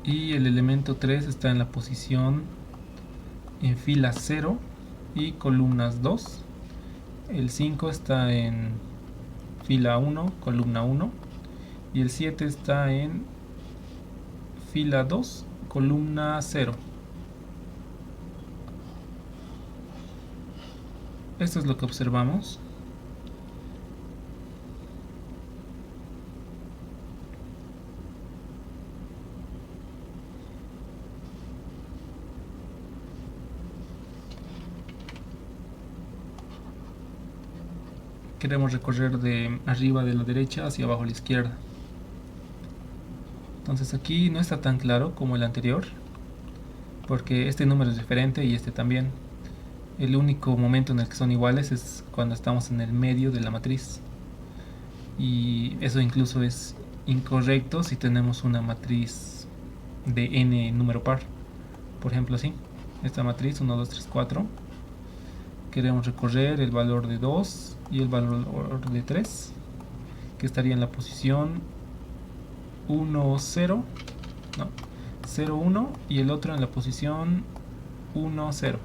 Y el elemento 3 está en la posición en fila 0 y columnas 2. El 5 está en fila 1, columna 1. Y el 7 está en fila 2, columna 0. Esto es lo que observamos. queremos recorrer de arriba de la derecha hacia abajo a la izquierda. Entonces aquí no está tan claro como el anterior, porque este número es diferente y este también. El único momento en el que son iguales es cuando estamos en el medio de la matriz. Y eso incluso es incorrecto si tenemos una matriz de n número par. Por ejemplo así, esta matriz 1, 2, 3, 4. Queremos recorrer el valor de 2 y el valor de 3, que estaría en la posición 1, 0, no, 0, 1 y el otro en la posición 1, 0.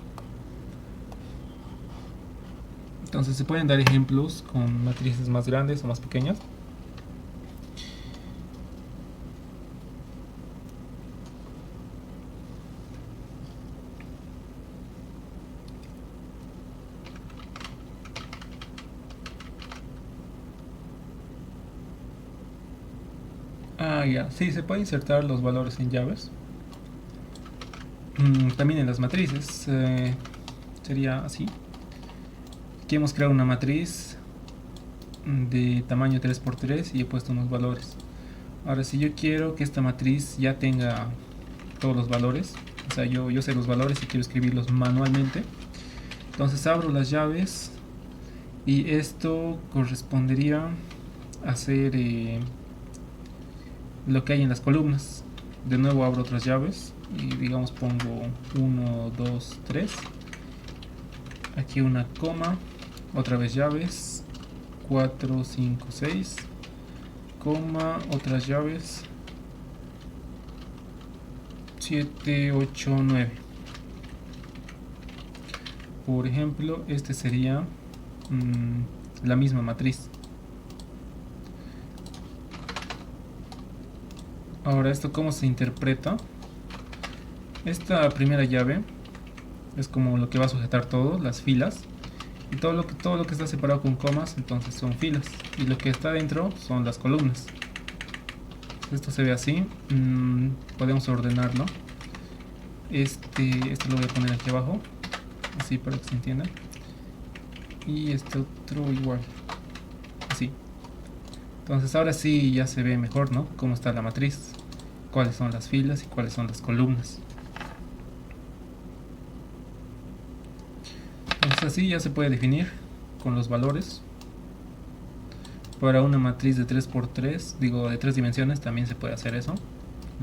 Entonces se pueden dar ejemplos con matrices más grandes o más pequeñas. Ya, sí, se puede insertar los valores en llaves. También en las matrices sería así. Aquí hemos creado una matriz de tamaño 3×3 y he puesto unos valores. Ahora, si yo quiero que esta matriz ya tenga todos los valores, o sea, yo sé los valores y quiero escribirlos manualmente, entonces abro las llaves y esto correspondería a hacer lo que hay en las columnas. De nuevo abro otras llaves y digamos pongo 1, 2, 3, aquí una coma, otra vez llaves, 4, 5, 6, coma, otras llaves, 7, 8, 9. Por ejemplo, este sería la misma matriz. Ahora, ¿esto cómo se interpreta? Esta primera llave es como lo que va a sujetar todo, las filas. Y todo lo que está separado con comas, entonces son filas. Y lo que está dentro son las columnas. Esto se ve así. Podemos ordenarlo. Esto lo voy a poner aquí abajo, así para que se entienda. Y este otro igual, así. Entonces ahora sí ya se ve mejor, ¿no? Cómo está la matriz, cuáles son las filas y cuáles son las columnas. Entonces así ya se puede definir con los valores. Para una matriz de 3×3, digo de 3 dimensiones, también se puede hacer eso.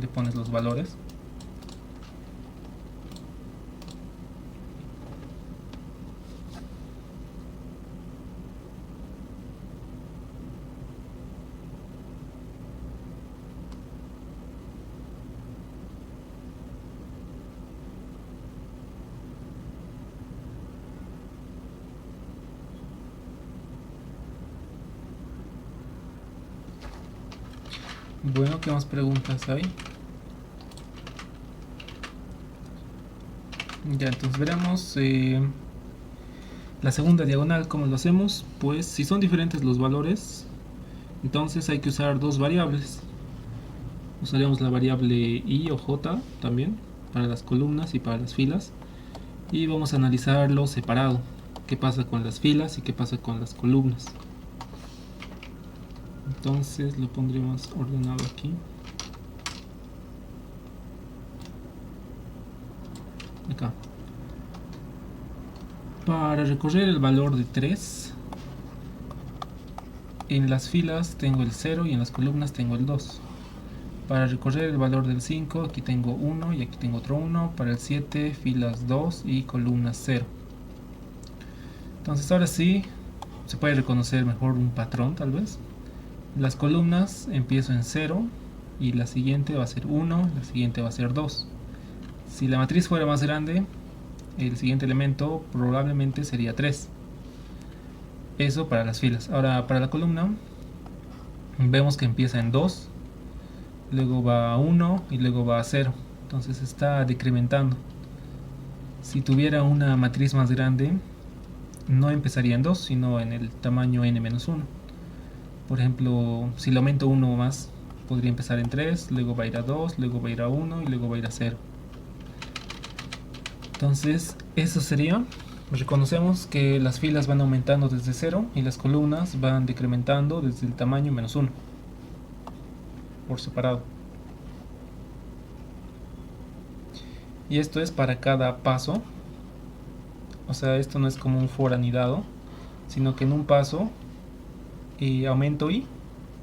Le pones los valores. Bueno, ¿qué más preguntas hay? Ya, entonces veremos la segunda diagonal. ¿Cómo lo hacemos? Pues si son diferentes los valores, entonces hay que usar dos variables. Usaremos la variable i o j también para las columnas y para las filas. Y vamos a analizarlo separado. ¿Qué pasa con las filas y qué pasa con las columnas? Entonces lo pondremos ordenado aquí. Acá. Para recorrer el valor de 3, en las filas tengo el 0 y en las columnas tengo el 2. Para recorrer el valor del 5, aquí tengo 1 y aquí tengo otro 1. Para el 7, filas 2 y columnas 0. Entonces ahora sí se puede reconocer mejor un patrón, tal vez. Las columnas empiezo en 0 y la siguiente va a ser 1, la siguiente va a ser 2. Si la matriz fuera más grande, el siguiente elemento probablemente sería 3. Eso para las filas. Ahora para la columna vemos que empieza en 2, luego va a 1 y luego va a 0. Entonces está decrementando. Si tuviera una matriz más grande, no empezaría en 2, sino en el tamaño n-1. Por ejemplo, si le aumento 1 más, podría empezar en 3, luego va a ir a 2, luego va a ir a 1 y luego va a ir a 0. Entonces, eso sería Reconocemos que las filas van aumentando desde 0 y las columnas van decrementando desde el tamaño -1 por separado. Y esto es para cada paso. O sea, esto no es como un for anidado, sino que en un paso aumento i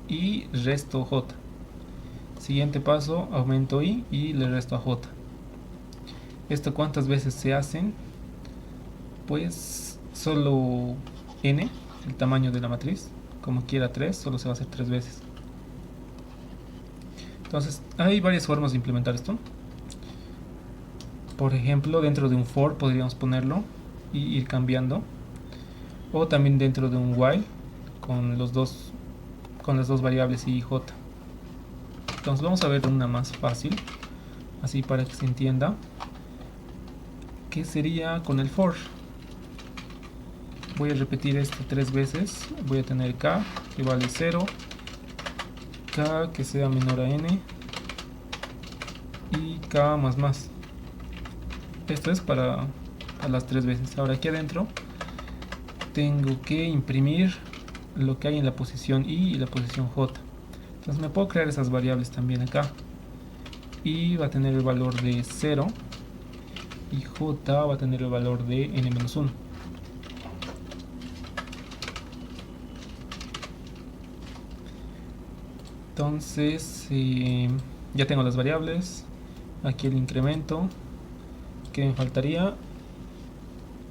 y resto j. Siguiente paso, aumento i y le resto a j. ¿Esto cuántas veces se hacen? Pues solo n, el tamaño de la matriz, como quiera 3, solo se va a hacer 3 veces. Entonces, hay varias formas de implementar esto. Por ejemplo, dentro de un for podríamos ponerlo y ir cambiando. O también dentro de un while con las dos variables i y j. Entonces vamos a ver una más fácil, así para que se entienda, que sería con el for. Voy a repetir esto 3 veces. Voy a tener k que vale 0, k que sea menor a n y k más más. Esto es para las 3 veces. Ahora aquí adentro tengo que imprimir lo que hay en la posición i y la posición j. Entonces me puedo crear esas variables también acá. I va a tener el valor de 0 y j va a tener el valor de n-1. Entonces ya tengo las variables. Aquí el incremento. ¿Qué me faltaría?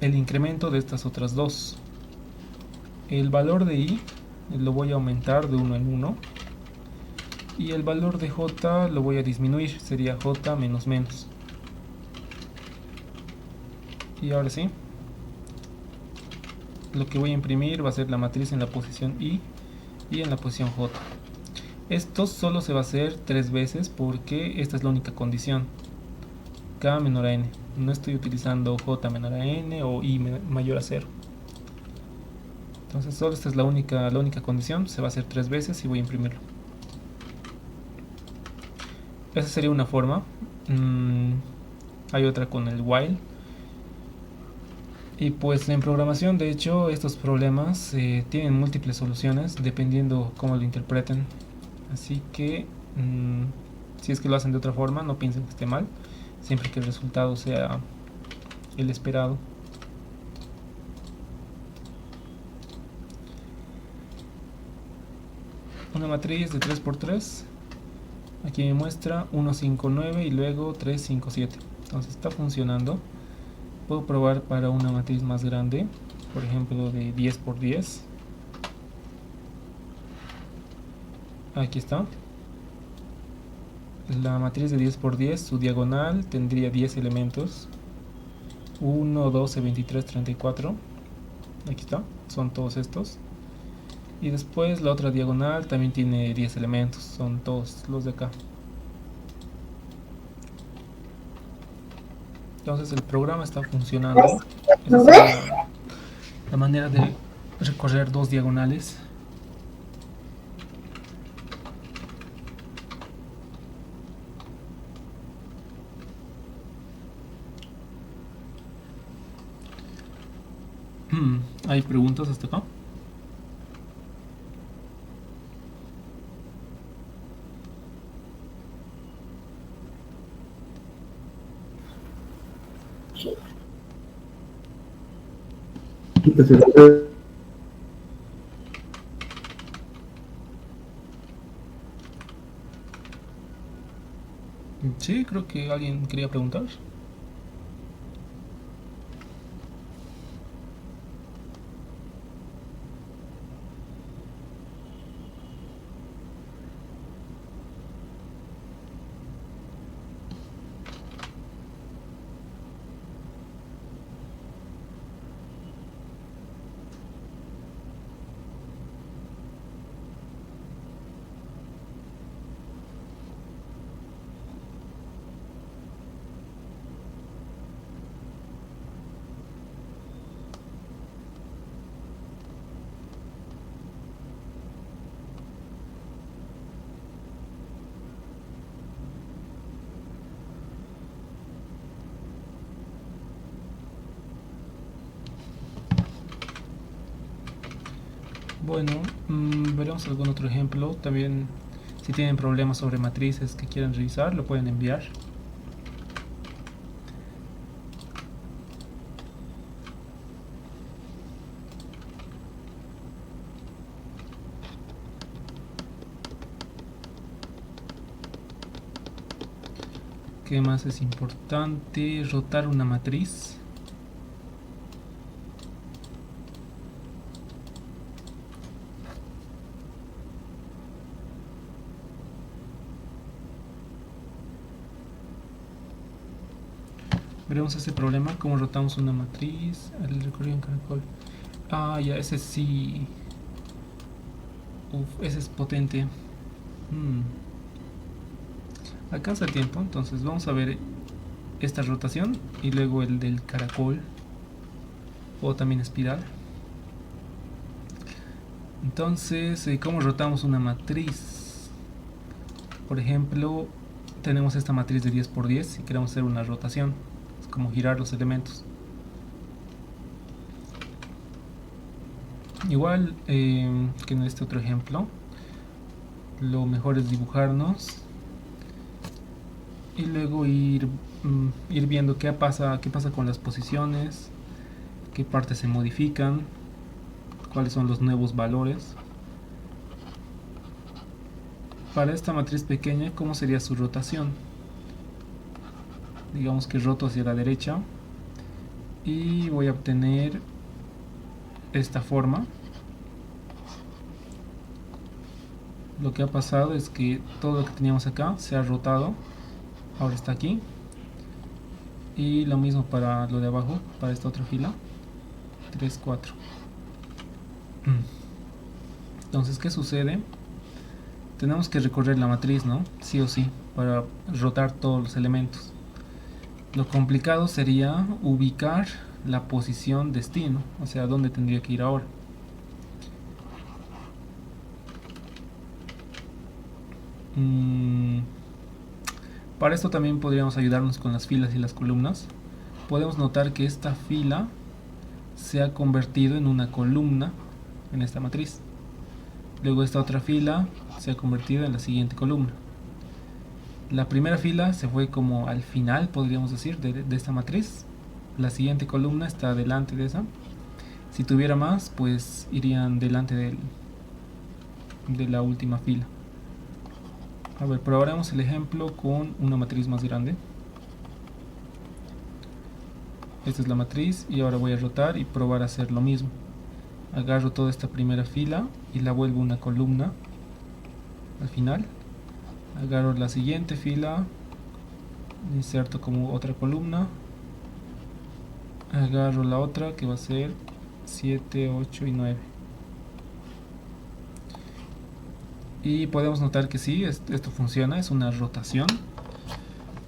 El incremento de estas otras dos. El valor de i lo voy a aumentar de 1 en 1 y el valor de j lo voy a disminuir, sería j menos menos. Y ahora sí, lo que voy a imprimir va a ser la matriz en la posición i y en la posición j. Esto solo se va a hacer 3 veces porque esta es la única condición, k menor a n. No estoy utilizando j menor a n o i mayor a 0. Entonces solo esta es la única condición, se va a hacer 3 veces y voy a imprimirlo. Esa sería una forma. Hay otra con el while. Y pues en programación, de hecho, estos problemas tienen múltiples soluciones dependiendo cómo lo interpreten. Así que si es que lo hacen de otra forma, no piensen que esté mal, siempre que el resultado sea el esperado. Una matriz de 3×3. Aquí me muestra 1, 5, 9 y luego 3, 5, 7. Entonces está funcionando. Puedo probar para una matriz más grande, por ejemplo de 10×10. Aquí está. La matriz de 10×10, su diagonal tendría 10 elementos. 1, 12, 23, 34. Aquí está, son todos estos. Y después la otra diagonal también tiene 10 elementos, son todos los de acá. Entonces el programa está funcionando. Esa sería la manera de recorrer dos diagonales. ¿Hay preguntas hasta acá? Sí, creo que alguien quería preguntar. Bueno, veremos algún otro ejemplo. También, si tienen problemas sobre matrices que quieran revisar, lo pueden enviar. ¿Qué más es importante? Rotar una matriz. Veremos ese problema, cómo rotamos una matriz, el recorrido en caracol. Ah, ya, ese sí. Uf, ese es potente. Alcanza el tiempo, entonces vamos a ver esta rotación y luego el del caracol o también espiral. Entonces, ¿cómo rotamos una matriz? Por ejemplo, tenemos esta matriz de 10 por 10 y queremos hacer una rotación. Es como girar los elementos. Igual que en este otro ejemplo, lo mejor es dibujarnos y luego ir viendo qué pasa con las posiciones, qué partes se modifican, cuáles son los nuevos valores. Para esta matriz pequeña, ¿cómo sería su rotación? Digamos que roto hacia la derecha y voy a obtener esta forma. Lo que ha pasado es que todo lo que teníamos acá se ha rotado, ahora está aquí, y lo mismo para lo de abajo, para esta otra fila, 3, 4. Entonces, ¿qué sucede? Tenemos que recorrer la matriz, ¿no? Sí o sí, para rotar todos los elementos. Lo complicado sería ubicar la posición destino, o sea, dónde tendría que ir ahora. Para esto también podríamos ayudarnos con las filas y las columnas. Podemos notar que esta fila se ha convertido en una columna en esta matriz. Luego esta otra fila se ha convertido en la siguiente columna. La primera fila se fue como al final, podríamos decir, de esta matriz. La siguiente columna está delante de esa. Si tuviera más, pues irían delante de la última fila. A ver, pero ahora vamos el ejemplo con una matriz más grande. Esta es la matriz y ahora voy a rotar y probar a hacer lo mismo. Agarro toda esta primera fila y la vuelvo una columna al final. Agarro la siguiente fila, inserto como otra columna. Agarro la otra que va a ser 7, 8 y 9. Y podemos notar que sí, esto funciona, es una rotación.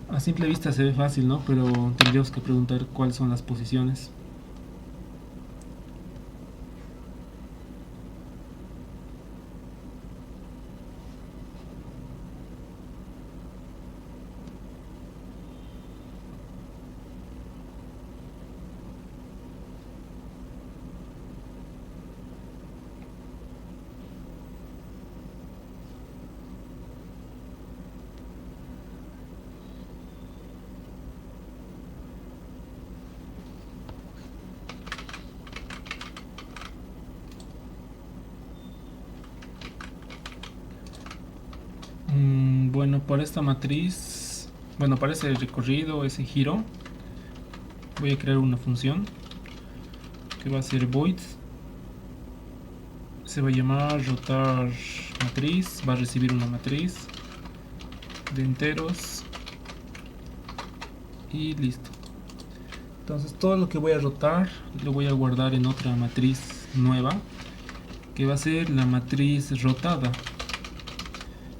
A simple vista se ve fácil, ¿no? Pero tendríamos que preguntar cuáles son las posiciones. Bueno, para esta matriz, bueno, para ese recorrido, ese giro, voy a crear una función que va a ser void. Se va a llamar rotar matriz, va a recibir una matriz de enteros y listo. Entonces todo lo que voy a rotar lo voy a guardar en otra matriz nueva que va a ser la matriz rotada.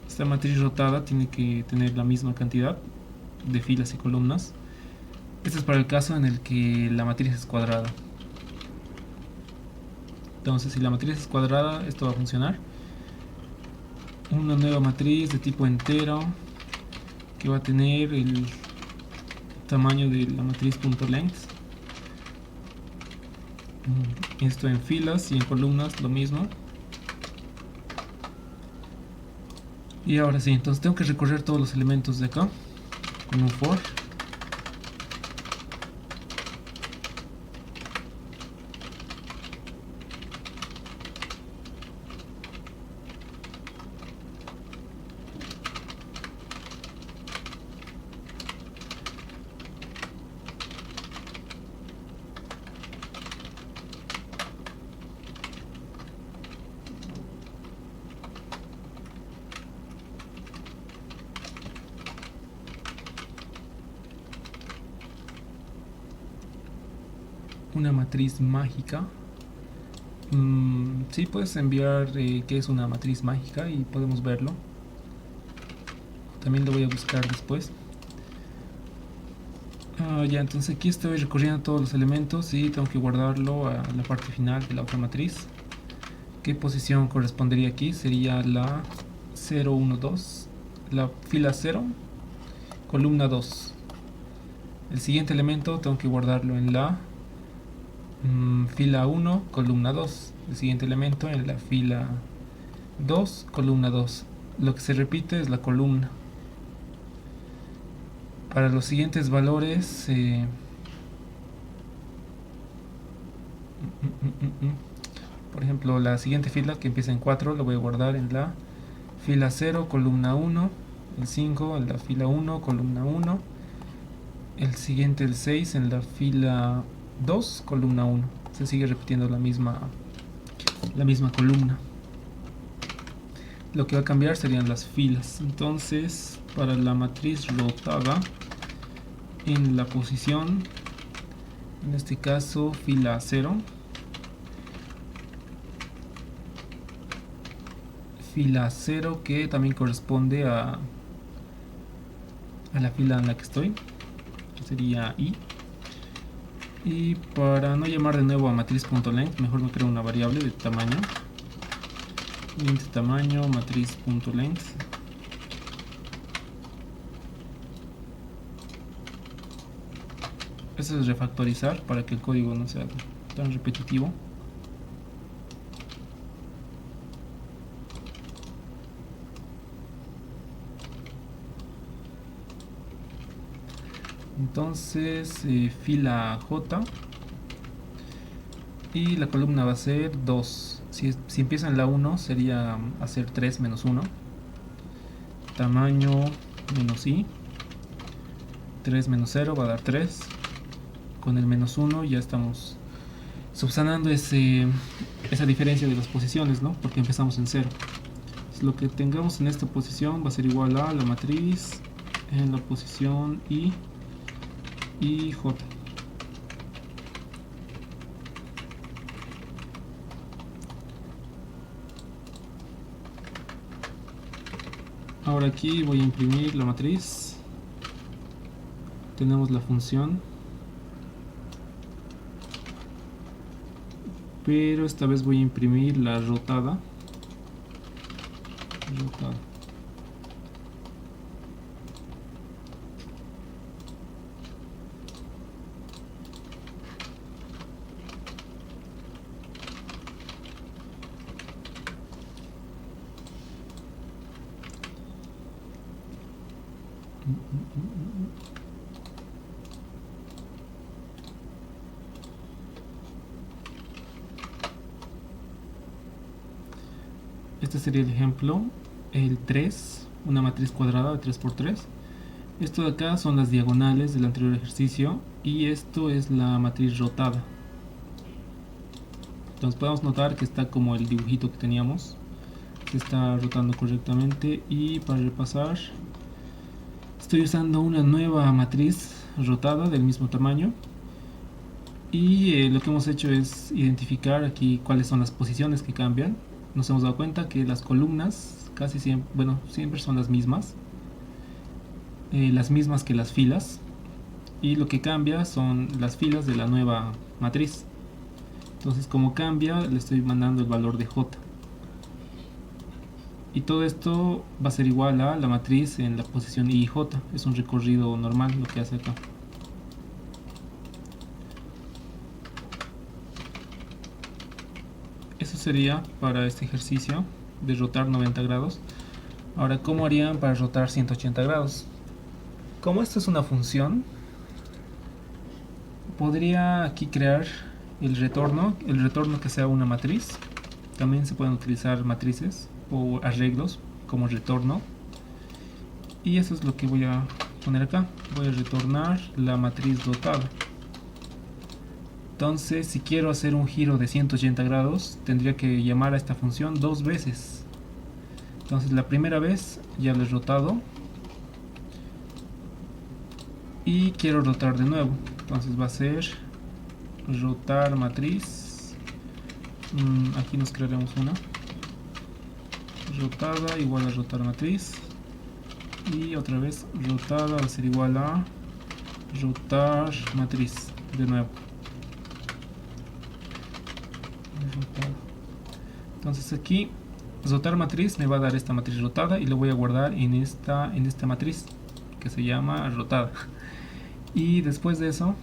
Esta matriz rotada tiene que tener la misma cantidad de filas y columnas. Este es para el caso en el que la matriz es cuadrada. Entonces, si la matriz es cuadrada, esto va a funcionar. Una nueva matriz de tipo entero que va a tener el tamaño de la matriz .length. Esto en filas y en columnas lo mismo. Y ahora sí, entonces tengo que recorrer todos los elementos de acá con un for. Una matriz mágica. Sí, puedes enviar qué es una matriz mágica y podemos verlo. También lo voy a buscar después. Ya, entonces aquí estoy recorriendo todos los elementos y tengo que guardarlo a la parte final de la otra matriz. ¿Qué posición correspondería aquí? Sería la 0, 1, 2, la fila 0, columna 2. El siguiente elemento tengo que guardarlo en la fila 1, columna 2. El siguiente elemento en la fila 2, columna 2. Lo que se repite es la columna. Para los siguientes valores, por ejemplo, la siguiente fila que empieza en 4 lo voy a guardar en la fila 0, columna 1. El 5 en la fila 1, columna 1. El siguiente, el 6, en la fila 2, columna 1. Se sigue repitiendo la misma columna. Lo que va a cambiar serían las filas. Entonces, para la matriz rotada, en la posición, en este caso, fila 0, fila 0 que también corresponde a la fila en la que estoy, que sería I. Y para no llamar de nuevo a matriz.length, mejor me creo una variable de tamaño. Int tamaño matriz.length. Eso es refactorizar para que el código no sea tan repetitivo. Entonces, fila J. Y la columna va a ser 2. Si empieza en la 1 sería hacer 3 menos 1. Tamaño menos I. 3 menos 0 va a dar 3. Con el menos 1 ya estamos subsanando esa diferencia de las posiciones, ¿no? Porque empezamos en 0. Entonces, lo que tengamos en esta posición va a ser igual a la matriz en la posición I y J. Ahora aquí voy a imprimir la matriz. Tenemos la función, pero esta vez voy a imprimir la rotada. Este sería el ejemplo, el 3, una matriz cuadrada de 3×3. Esto de acá son las diagonales del anterior ejercicio y esto es la matriz rotada. Entonces podemos notar que está como el dibujito que teníamos, se está rotando correctamente. Y para repasar, estoy usando una nueva matriz rotada del mismo tamaño. Y lo que hemos hecho es identificar aquí cuáles son las posiciones que cambian. Nos hemos dado cuenta que las columnas casi siempre, bueno, siempre son las mismas que las filas, y lo que cambia son las filas de la nueva matriz. Entonces, como cambia, le estoy mandando el valor de J. Y todo esto va a ser igual a la matriz en la posición I y J. Es un recorrido normal lo que hace acá. Eso sería para este ejercicio de rotar 90 grados. Ahora, ¿cómo harían para rotar 180 grados? Como esto es una función, podría aquí crear el retorno que sea una matriz. También se pueden utilizar matrices o arreglos como retorno. Y eso es lo que voy a poner acá. Voy a retornar la matriz rotada. Entonces, si quiero hacer un giro de 180 grados, tendría que llamar a esta función dos veces. Entonces, la primera vez ya lo he rotado. Y quiero rotar de nuevo. Entonces va a ser rotar matriz. Aquí nos crearemos una. Rotada igual a rotar matriz. Y otra vez rotada va a ser igual a rotar matriz de nuevo. Entonces aquí rotar matriz me va a dar esta matriz rotada y lo voy a guardar en esta matriz que se llama rotada. Y después de eso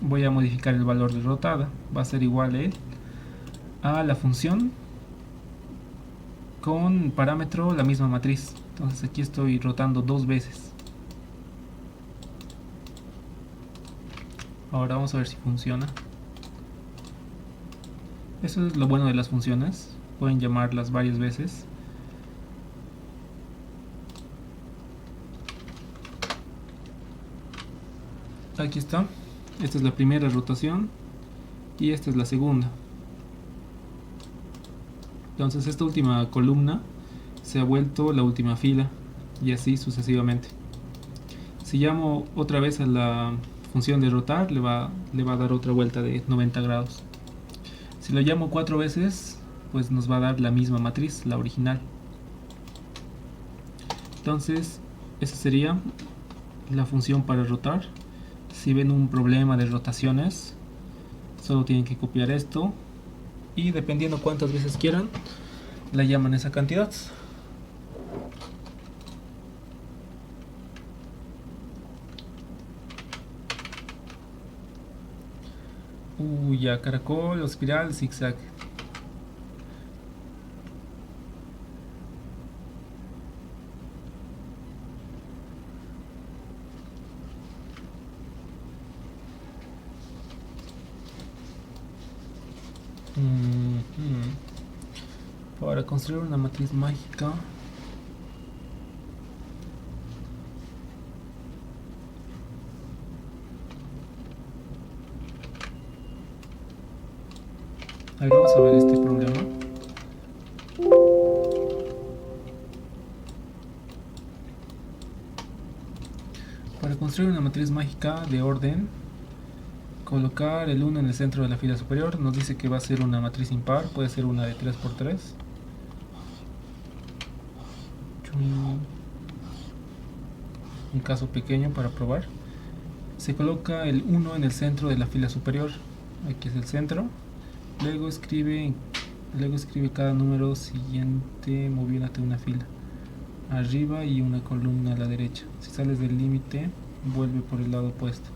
voy a modificar el valor de rotada. Va a ser igual a la función con parámetro la misma matriz. Entonces aquí estoy rotando dos veces. Ahora vamos a ver si funciona. Eso es lo bueno de las funciones. Pueden llamarlas varias veces. Aquí está. Esta es la primera rotación. Y esta es la segunda. Entonces esta última columna se ha vuelto la última fila. Y así sucesivamente. Si llamo otra vez a la función de rotar, le va a dar otra vuelta de 90 grados. Si lo llamo 4 veces, pues nos va a dar la misma matriz, la original. Entonces, esa sería la función para rotar. Si ven un problema de rotaciones, solo tienen que copiar esto y dependiendo cuántas veces quieran, la llaman esa cantidad. Ya, caracol, espiral, zigzag. Para construir una matriz mágica, a ver, vamos a ver este problema. Para construir una matriz mágica de orden, colocar el 1 en el centro de la fila superior. Nos dice que va a ser una matriz impar, puede ser una de 3×3. Un caso pequeño para probar. Se coloca el 1 en el centro de la fila superior. Aquí es el centro. Luego escribe cada número siguiente moviéndote una fila arriba y una columna a la derecha. Si sales del límite, vuelve por el lado opuesto.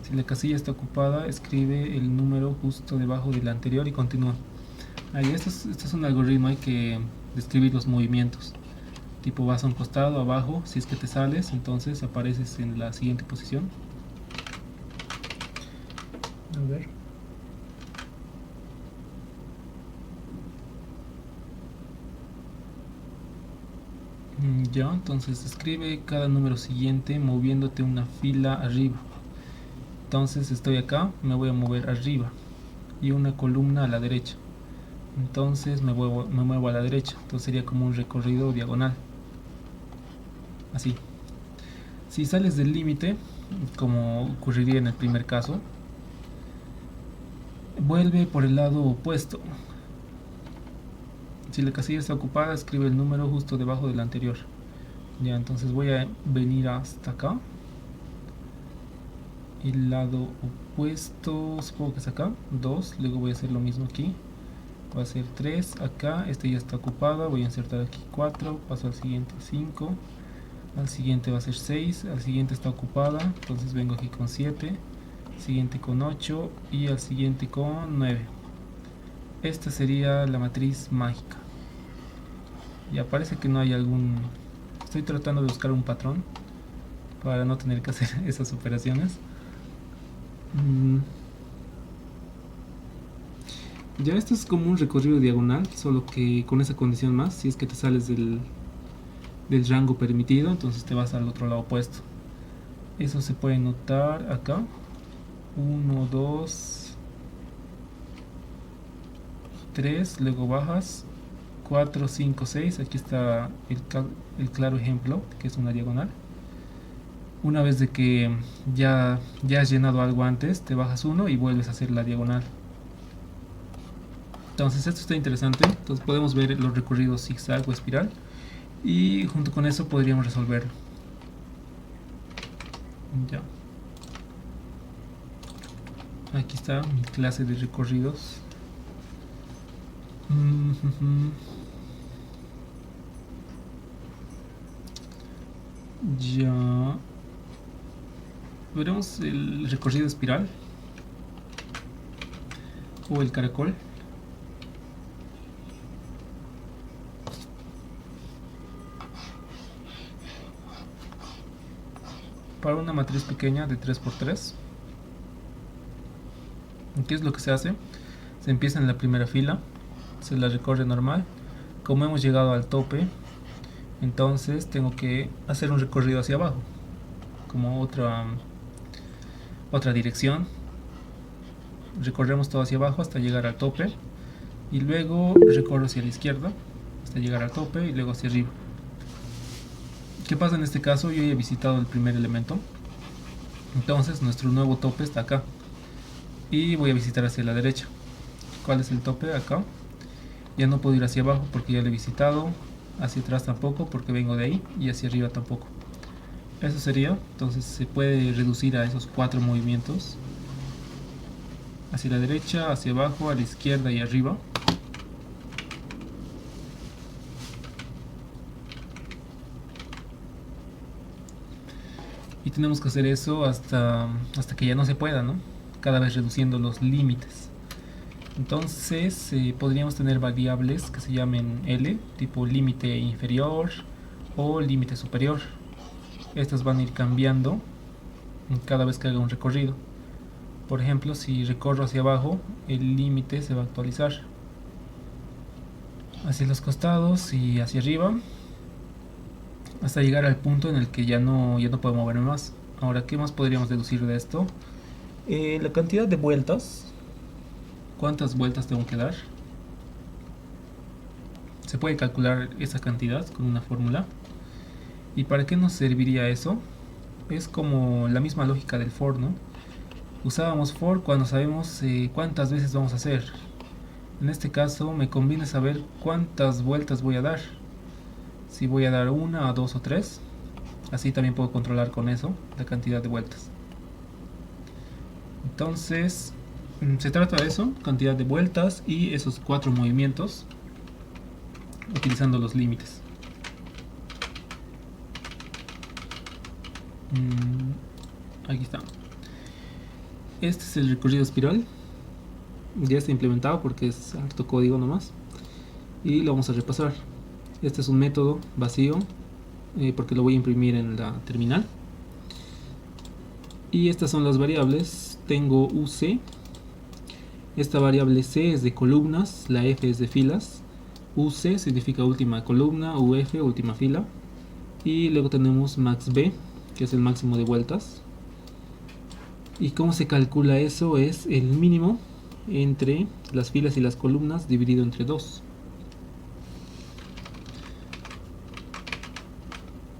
Si la casilla está ocupada, escribe el número justo debajo del anterior y continúa. Ahí, esto es un algoritmo, hay que describir los movimientos. Tipo, vas a un costado, abajo, si es que te sales, entonces apareces en la siguiente posición. A ver. Ya, entonces escribe cada número siguiente moviéndote una fila arriba. Entonces estoy acá, me voy a mover arriba y una columna a la derecha. Entonces me muevo a la derecha. Entonces sería como un recorrido diagonal. Así. Si sales del límite, como ocurriría en el primer caso, vuelve por el lado opuesto. Si la casilla está ocupada, escribe el número justo debajo del anterior. Ya, entonces voy a venir hasta acá. El lado opuesto, supongo que es acá, 2. Luego voy a hacer lo mismo aquí. Va a ser 3 acá, este ya está ocupado. Voy a insertar aquí 4, paso al siguiente 5. Al siguiente va a ser 6, al siguiente está ocupada, entonces vengo aquí con 7, siguiente con 8 y al siguiente con 9. Esta sería la matriz mágica. Ya parece que no hay algún... Estoy tratando de buscar un patrón para no tener que hacer esas operaciones. Ya esto es como un recorrido diagonal, solo que con esa condición más, si es que te sales del rango permitido, entonces te vas al otro lado opuesto. Eso se puede notar acá. 1, 2, 3, luego bajas. 4, 5, 6, aquí está el claro ejemplo, que es una diagonal. Una vez de que ya has llenado algo antes, te bajas uno y vuelves a hacer la diagonal. Entonces esto está interesante, entonces podemos ver los recorridos zigzag o espiral y junto con eso podríamos resolverlo. Ya. Aquí está mi clase de recorridos. Ya. Veremos el recorrido espiral o el caracol. Para una matriz pequeña de 3×3. ¿Qué es lo que se hace? Se empieza en la primera fila, se la recorre normal. Como hemos llegado al tope, entonces tengo que hacer un recorrido hacia abajo, como otra dirección. Recorremos todo hacia abajo hasta llegar al tope y luego recorro hacia la izquierda hasta llegar al tope y luego hacia arriba. ¿Qué pasa en este caso? Yo ya he visitado el primer elemento, entonces nuestro nuevo tope está acá y voy a visitar hacia la derecha. ¿Cuál es el tope? Acá. Ya no puedo ir hacia abajo porque ya lo he visitado, hacia atrás tampoco porque vengo de ahí y hacia arriba tampoco. Eso sería, entonces se puede reducir a esos 4 movimientos: hacia la derecha, hacia abajo, a la izquierda y arriba. Y tenemos que hacer eso hasta que ya no se pueda, ¿no? Cada vez reduciendo los límites. Entonces podríamos tener variables que se llamen L, tipo límite inferior o límite superior. Estas van a ir cambiando cada vez que haga un recorrido. Por ejemplo, si recorro hacia abajo, el límite se va a actualizar hacia los costados y hacia arriba, hasta llegar al punto en el que ya no puedo moverme más. Ahora, ¿qué más podríamos deducir de esto? La cantidad de vueltas. ¿Cuántas vueltas tengo que dar? Se puede calcular esa cantidad con una fórmula. ¿Y para qué nos serviría eso? Es como la misma lógica del for, ¿no? Usábamos for cuando sabemos cuántas veces vamos a hacer. En este caso me conviene saber cuántas vueltas voy a dar. Si voy a dar una, dos o tres. Así también puedo controlar con eso la cantidad de vueltas. Entonces se trata de eso, cantidad de vueltas y esos 4 movimientos utilizando los límites. Aquí está. Este es el recorrido espiral. Ya está implementado porque es harto código nomás. Y lo vamos a repasar. Este es un método vacío porque lo voy a imprimir en la terminal. Y estas son las variables. Tengo UC. Esta variable C es de columnas, la F es de filas. UC significa última columna, UF última fila. Y luego tenemos maxB, que es el máximo de vueltas. ¿Y cómo se calcula eso? Es el mínimo entre las filas y las columnas dividido entre 2.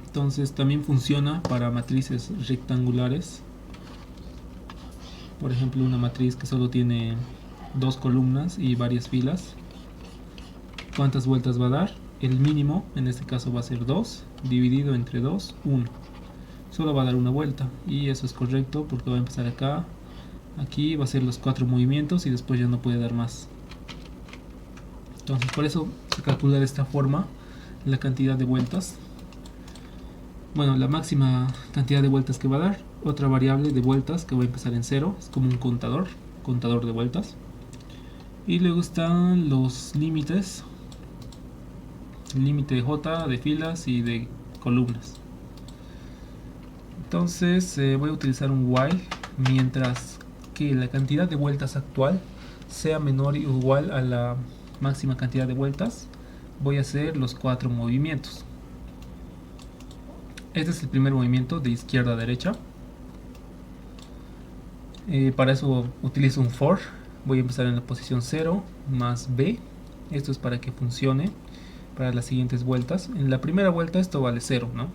Entonces también funciona para matrices rectangulares. Por ejemplo, una matriz que solo tiene 2 columnas y varias filas. ¿Cuántas vueltas va a dar? El mínimo en este caso va a ser 2 dividido entre 2, 1. Solo va a dar una vuelta y eso es correcto porque va a empezar acá, aquí va a ser los 4 movimientos y después ya no puede dar más. Entonces por eso se calcula de esta forma la cantidad de vueltas. Bueno, la máxima cantidad de vueltas que va a dar. Otra variable de vueltas que va a empezar en 0, es como un contador de vueltas. Y luego están los límites, límite J de filas y de columnas. Entonces voy a utilizar un while mientras que la cantidad de vueltas actual sea menor o igual a la máxima cantidad de vueltas. Voy a hacer los 4 movimientos. Este es el primer movimiento de izquierda a derecha. Para eso utilizo un for. Voy a empezar en la posición 0 más B. Esto es para que funcione para las siguientes vueltas. En la primera vuelta esto vale 0, ¿no?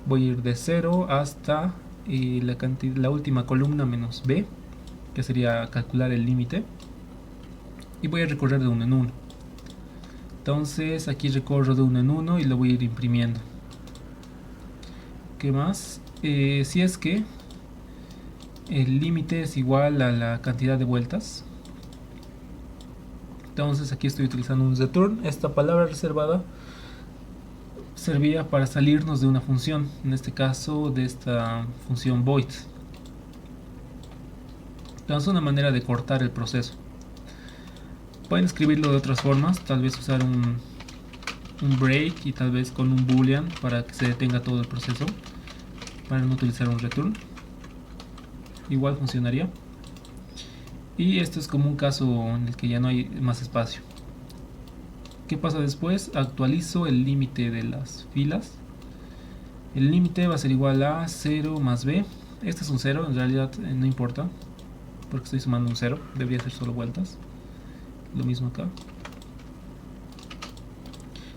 Voy a ir de 0 hasta la última columna menos B, que sería calcular el límite. Y voy a recorrer de 1 en 1. Entonces aquí recorro de 1 en 1 y lo voy a ir imprimiendo. ¿Qué más? Si es que el límite es igual a la cantidad de vueltas, entonces aquí estoy utilizando un return. Esta palabra reservada servía para salirnos de una función, en este caso de esta función void. Entonces una manera de cortar el proceso. Pueden escribirlo de otras formas, tal vez usar un break y tal vez con un boolean para que se detenga todo el proceso, para no utilizar un return. Igual funcionaría. Y esto es como un caso en el que ya no hay más espacio. ¿Qué pasa después? Actualizo el límite de las filas. El límite va a ser igual a 0 más b. Este es un 0, en realidad no importa, porque estoy sumando un 0, debería ser solo vueltas. Lo mismo acá.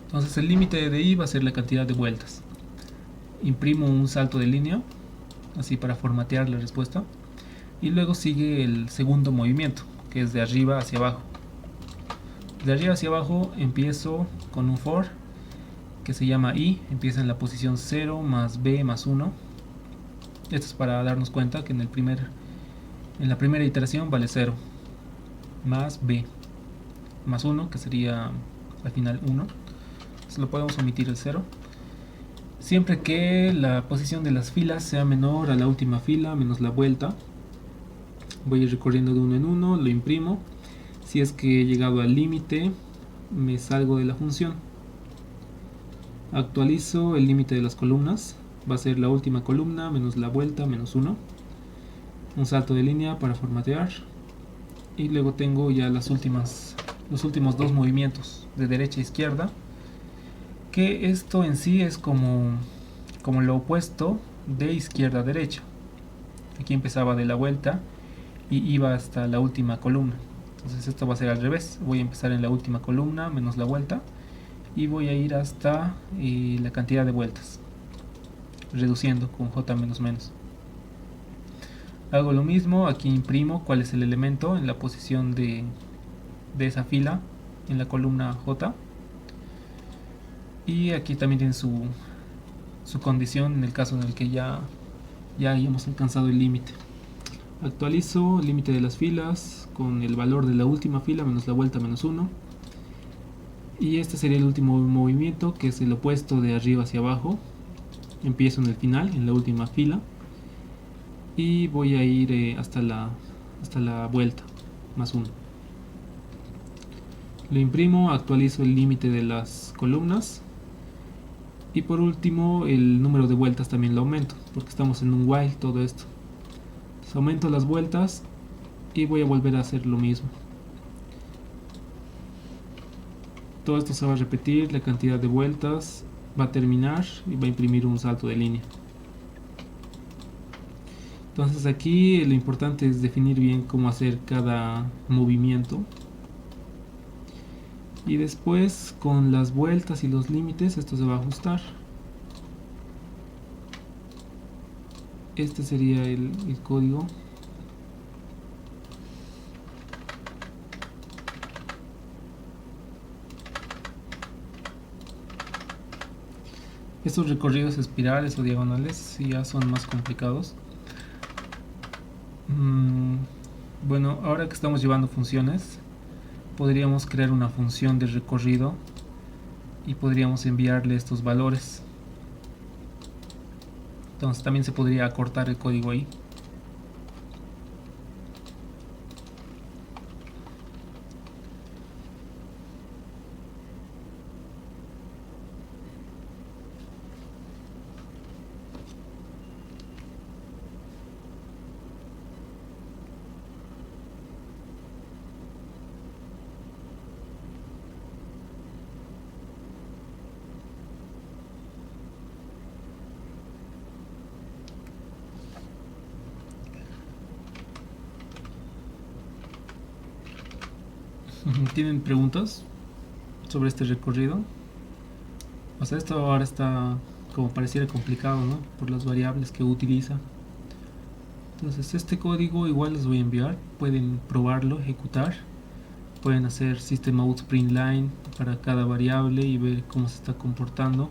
Entonces el límite de i va a ser la cantidad de vueltas. Imprimo un salto de línea, así para formatear la respuesta. Y luego sigue el segundo movimiento, que es de arriba hacia abajo. De arriba hacia abajo empiezo con un for que se llama i, empieza en la posición 0 más b más 1. Esto es para darnos cuenta que en la primera iteración vale 0, más b, más 1, que sería al final 1. Entonces lo podemos omitir el 0. Siempre que la posición de las filas sea menor a la última fila menos la vuelta, voy a ir recorriendo de 1 en 1, lo imprimo. Si es que he llegado al límite, me salgo de la función. Actualizo el límite de las columnas, va a ser la última columna menos la vuelta menos 1. Un salto de línea para formatear. Y luego tengo ya los últimos 2 movimientos de derecha a izquierda. Que esto en sí es como lo opuesto de izquierda a derecha. Aquí empezaba de la vuelta y iba hasta la última columna. Entonces esto va a ser al revés. Voy a empezar en la última columna menos la vuelta y voy a ir hasta la cantidad de vueltas, reduciendo con j menos menos. Hago lo mismo, aquí imprimo cuál es el elemento en la posición de esa fila en la columna j, y aquí también tiene su condición en el caso en el que ya hayamos alcanzado el límite. Actualizo el límite de las filas con el valor de la última fila menos la vuelta menos 1. Y este sería el último movimiento, que es el opuesto de arriba hacia abajo. Empiezo en el final, en la última fila. Y voy a ir hasta la vuelta, más 1. Lo imprimo, actualizo el límite de las columnas. Y por último, el número de vueltas también lo aumento, porque estamos en un while todo esto. Aumento las vueltas y voy a volver a hacer lo mismo. Todo esto se va a repetir, la cantidad de vueltas va a terminar y va a imprimir un salto de línea. Entonces aquí lo importante es definir bien cómo hacer cada movimiento. Y después con las vueltas y los límites esto se va a ajustar. Este sería el código. Estos recorridos espirales o diagonales ya son más complicados. Bueno, ahora que estamos llevando funciones, podríamos crear una función de recorrido y podríamos enviarle estos valores. Entonces también se podría acortar el código ahí. ¿Tienen preguntas sobre este recorrido? O sea, esto ahora está como pareciera complicado, ¿no? Por las variables que utiliza. Entonces este código igual les voy a enviar. Pueden probarlo, ejecutar. Pueden hacer system out print line para cada variable y ver cómo se está comportando.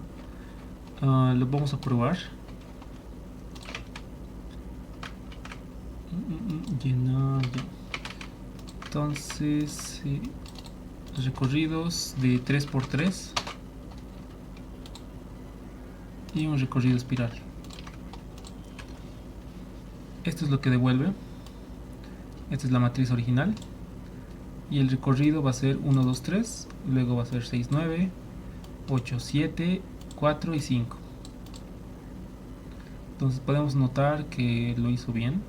Lo vamos a probar. Llenar ya. Entonces recorridos de 3×3 y un recorrido espiral. Esto es lo que devuelve. Esta es la matriz original y el recorrido va a ser 1, 2, 3, luego va a ser 6, 9, 8, 7, 4 y 5. Entonces podemos notar que lo hizo bien.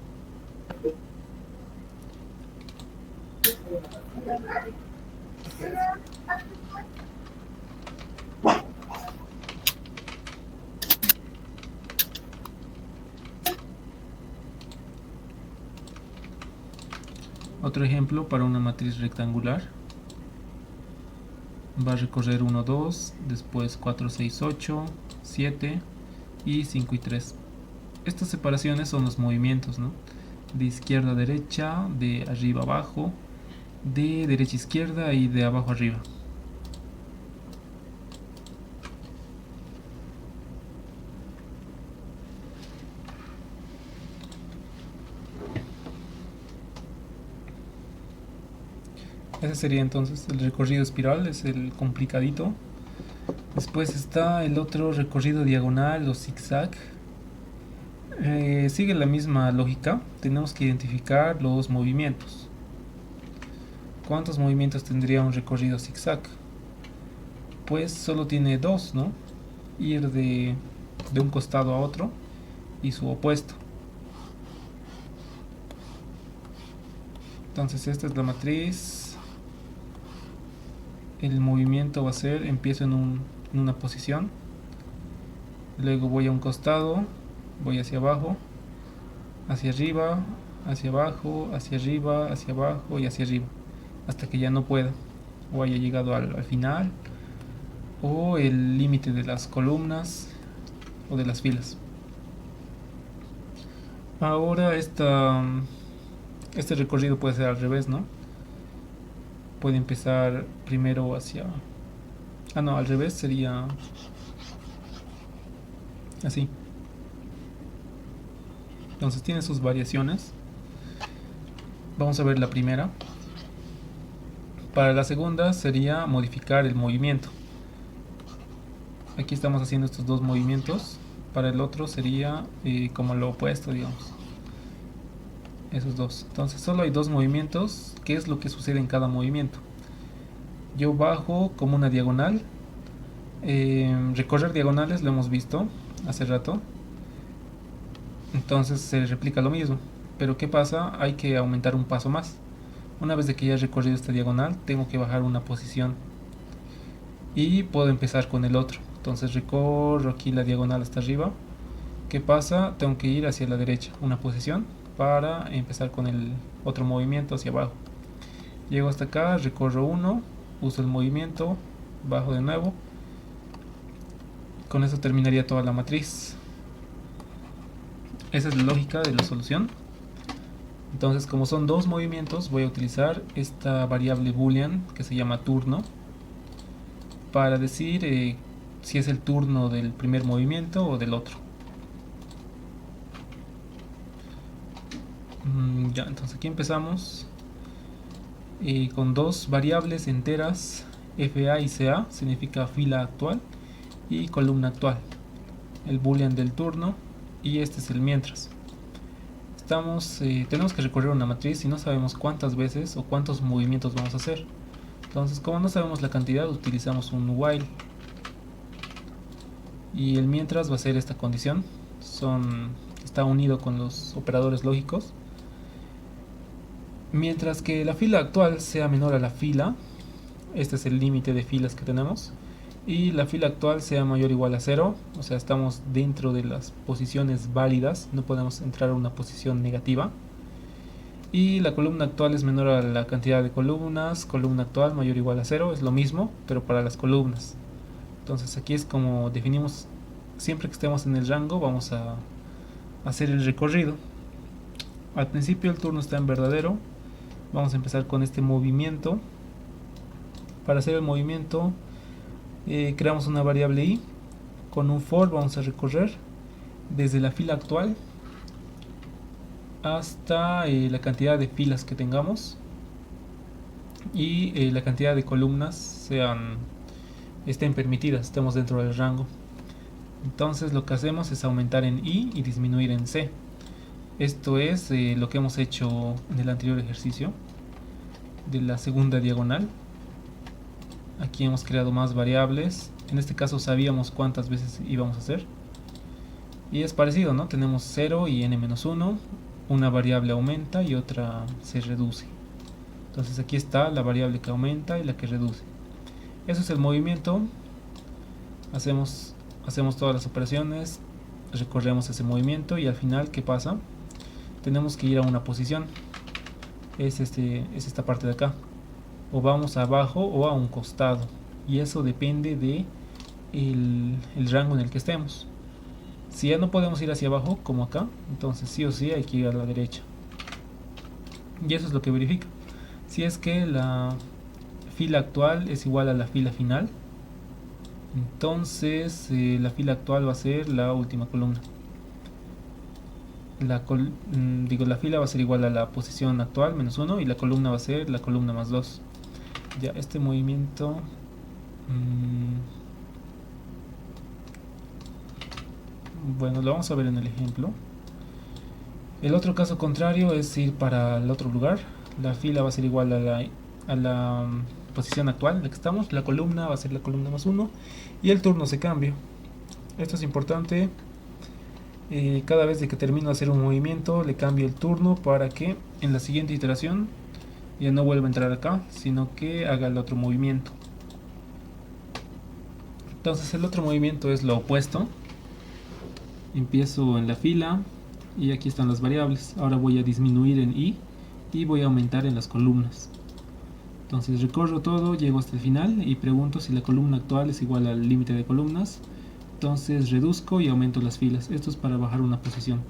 Otro ejemplo para una matriz rectangular. Va a recorrer 1, 2, después 4, 6, 8, 7 y 5 y 3. Estas separaciones son los movimientos, ¿no? De izquierda a derecha, de arriba a abajo, de derecha a izquierda y de abajo a arriba. Ese sería entonces el recorrido espiral, es el complicadito. Después está el otro recorrido diagonal o zigzag. Sigue la misma lógica. Tenemos que identificar los movimientos. ¿Cuántos movimientos tendría un recorrido zigzag? Pues solo tiene dos, ¿no? Ir de un costado a otro y su opuesto. Entonces esta es la matriz. El movimiento va a ser, empiezo en una posición, luego voy a un costado, voy hacia abajo, hacia arriba, hacia abajo, hacia arriba, hacia abajo y hacia arriba, hasta que ya no pueda, o haya llegado al final, o el límite de las columnas o de las filas. Ahora este recorrido puede ser al revés, ¿no? Puede empezar primero hacia... no, al revés sería así. Entonces tiene sus variaciones. Vamos a ver la primera. Para la segunda sería modificar el movimiento. Aquí estamos haciendo estos dos movimientos. Para el otro sería como lo opuesto, digamos. Esos dos. Entonces solo hay dos movimientos. ¿Qué es lo que sucede en cada movimiento? Yo bajo como una diagonal. Recorrer diagonales lo hemos visto hace rato. Entonces se replica lo mismo. Pero ¿qué pasa? Hay que aumentar un paso más. Una vez de que ya he recorrido esta diagonal, tengo que bajar una posición. Y puedo empezar con el otro. Entonces recorro aquí la diagonal hasta arriba. ¿Qué pasa? Tengo que ir hacia la derecha, una posición, para empezar con el otro movimiento hacia abajo. Llego hasta acá, recorro uno, uso el movimiento, bajo de nuevo. Con eso terminaría toda la matriz. Esa es la lógica de la solución. Entonces, como son dos movimientos, voy a utilizar esta variable boolean que se llama turno para decir si es el turno del primer movimiento o del otro. Ya, entonces aquí empezamos con dos variables enteras, FA y CA, significa fila actual y columna actual, el boolean del turno, y este es el mientras. Tenemos que recorrer una matriz y no sabemos cuántas veces o cuántos movimientos vamos a hacer. Entonces, como no sabemos la cantidad, utilizamos un while, y el mientras va a ser esta condición. Está unido con los operadores lógicos. Mientras que la fila actual sea menor a la fila, este es el límite de filas que tenemos, y la fila actual sea mayor o igual a 0, o sea, estamos dentro de las posiciones válidas, no podemos entrar a una posición negativa. Y la columna actual es menor a la cantidad de columnas, columna actual mayor o igual a 0, es lo mismo, pero para las columnas. Entonces aquí es como definimos, siempre que estemos en el rango vamos a hacer el recorrido. Al principio el turno está en verdadero, vamos a empezar con este movimiento. Para hacer el movimiento creamos una variable i, con un for vamos a recorrer desde la fila actual hasta la cantidad de filas que tengamos y la cantidad de columnas estén permitidas, estemos dentro del rango. Entonces lo que hacemos es aumentar en i y disminuir en c. Esto es lo que hemos hecho en el anterior ejercicio de la segunda diagonal. Aquí hemos creado más variables, en este caso sabíamos cuántas veces íbamos a hacer y es parecido, ¿no? Tenemos 0 y n-1, una variable aumenta y otra se reduce. Entonces aquí está la variable que aumenta y la que reduce. Eso es el movimiento. Hacemos todas las operaciones, recorremos ese movimiento y al final, ¿qué pasa? Tenemos que ir a una posición. Es esta parte de acá. O vamos abajo o a un costado. Y eso depende de el rango en el que estemos. Si ya no podemos ir hacia abajo, como acá, entonces sí o sí hay que ir a la derecha. Y eso es lo que verifica. Si es que la fila actual es igual a la fila final, entonces la fila actual va a ser la última columna. La fila va a ser igual a la posición actual menos 1 y la columna va a ser la columna más 2. Ya este movimiento bueno, lo vamos a ver en el ejemplo. El otro caso contrario es ir para el otro lugar. La fila va a ser igual a la posición actual en la que estamos. La columna va a ser la columna más 1 y el turno se cambia. Esto es importante. Cada vez de que termino de hacer un movimiento le cambio el turno para que en la siguiente iteración ya no vuelva a entrar acá, sino que haga el otro movimiento. Entonces el otro movimiento es lo opuesto. Empiezo en la fila y aquí están las variables. Ahora voy a disminuir en i y voy a aumentar en las columnas. Entonces recorro todo, llego hasta el final y pregunto si la columna actual es igual al límite de columnas. Entonces reduzco y aumento las filas. Esto es para bajar una posición.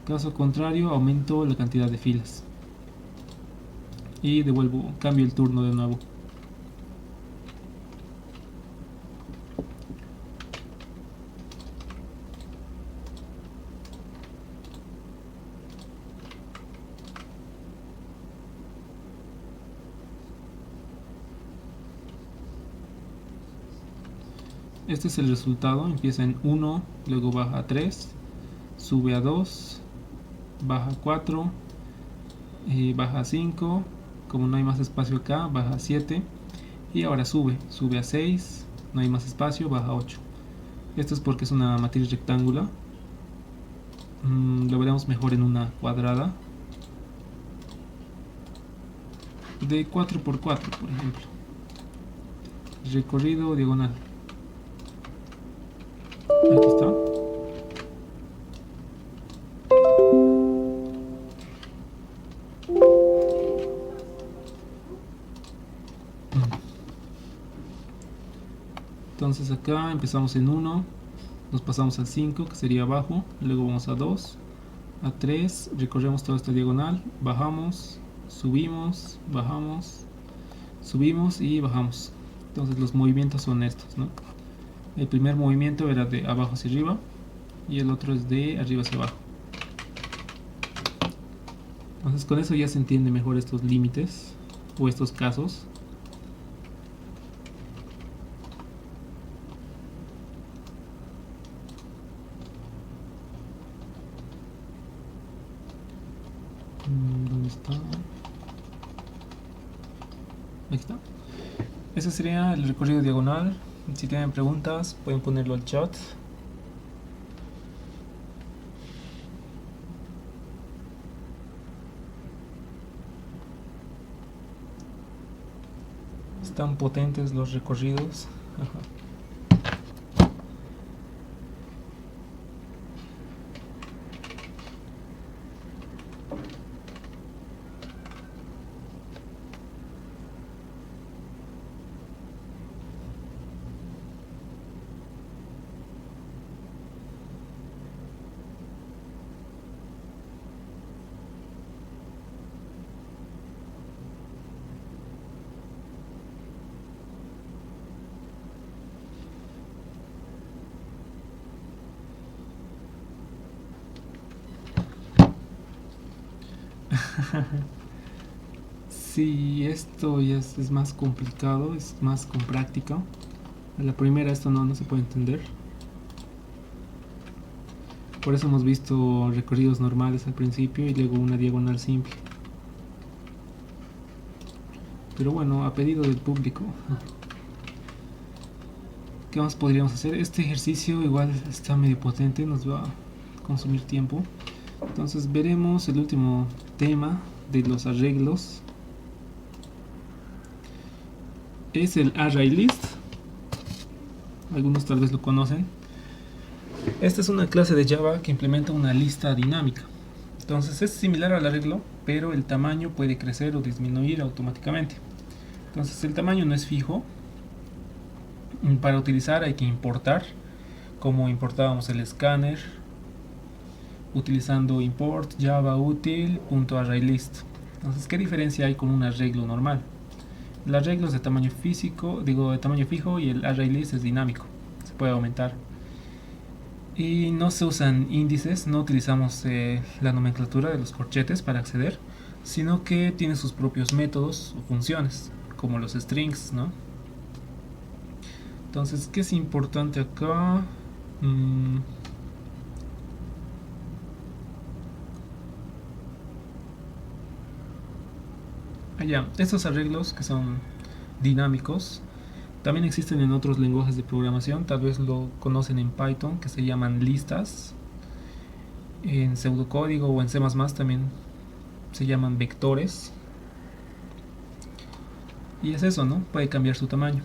Caso contrario, aumento la cantidad de filas. Y cambio el turno de nuevo. Este es el resultado, empieza en 1, luego baja a 3, sube a 2, baja a 4, baja a 5, como no hay más espacio acá, baja a 7 y ahora sube a 6, no hay más espacio, baja a 8. Esto es porque es una matriz rectangular. Lo veremos mejor en una cuadrada de 4x4, por ejemplo. Recorrido diagonal. Aquí está. Entonces acá empezamos en 1, nos pasamos al 5, que sería abajo, luego vamos a 2, a 3, recorremos toda esta diagonal, bajamos, subimos, bajamos, subimos y bajamos. Entonces los movimientos son estos, ¿no? El primer movimiento era de abajo hacia arriba y el otro es de arriba hacia abajo. Entonces con eso ya se entiende mejor estos límites o estos casos. ¿Dónde está? Aquí está. Ese sería el recorrido diagonal. Si tienen preguntas pueden ponerlo al chat. Están potentes los recorridos. Sí, esto ya es más complicado, es más con práctica. A la primera esto no se puede entender. Por eso hemos visto recorridos normales al principio y luego una diagonal simple. Pero bueno, a pedido del público. ¿Qué más podríamos hacer? Este ejercicio igual está medio potente, nos va a consumir tiempo. Entonces veremos el último tema de los arreglos. Es el ArrayList. Algunos tal vez lo conocen. Esta es una clase de Java que implementa una lista dinámica. Entonces es similar al arreglo, pero el tamaño puede crecer o disminuir automáticamente. Entonces el tamaño no es fijo. Para utilizar hay que importar, como importábamos el escáner, utilizando import java util.arraylist. Entonces, ¿qué diferencia hay con un arreglo normal? El arreglo es de tamaño de tamaño fijo, y el ArrayList es dinámico, se puede aumentar. Y no se usan índices, no utilizamos la nomenclatura de los corchetes para acceder, sino que tiene sus propios métodos o funciones, como los strings, ¿no? Entonces, ¿qué es importante acá? Estos arreglos que son dinámicos también existen en otros lenguajes de programación, tal vez lo conocen en Python, que se llaman listas. En pseudocódigo o en C++ también se llaman vectores. Y es eso, ¿no? Puede cambiar su tamaño.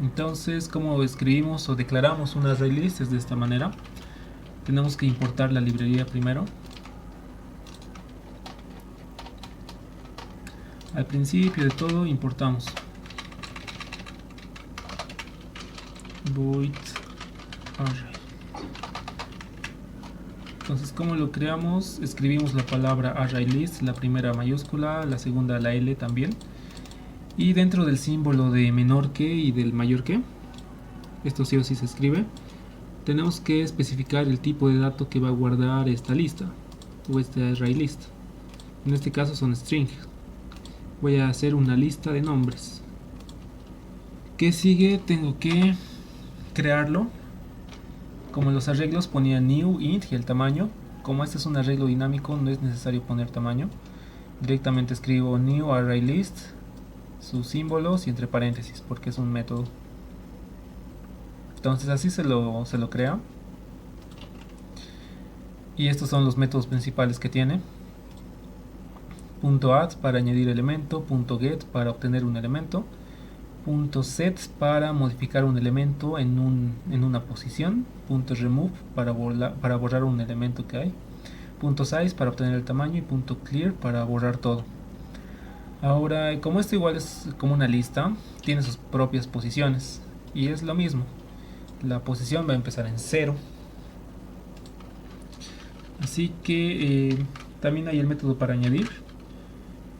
Entonces, ¿cómo escribimos o declaramos un ArrayList? Es de esta manera. Tenemos que importar la librería primero. Al principio de todo importamos void array. Entonces, ¿cómo lo creamos? Escribimos la palabra ArrayList, la primera mayúscula, la segunda la L también. Y dentro del símbolo de menor que y del mayor que, esto sí o sí se escribe, tenemos que especificar el tipo de dato que va a guardar esta lista o este ArrayList. En este caso son string. Voy a hacer una lista de nombres. ¿Qué sigue? Tengo que crearlo. Como en los arreglos ponía new int y el tamaño. Como este es un arreglo dinámico, no es necesario poner tamaño. Directamente escribo new ArrayList, sus símbolos y entre paréntesis, porque es un método. Entonces así se lo crea. Y estos son los métodos principales que tiene. .add para añadir elemento, .get para obtener un elemento, .set para modificar un elemento en una posición, .remove para borrar un elemento que hay, .size para obtener el tamaño y .clear para borrar todo. Ahora, como esto igual es como una lista, tiene sus propias posiciones y es lo mismo. La posición va a empezar en 0. Así que también hay el método para añadir.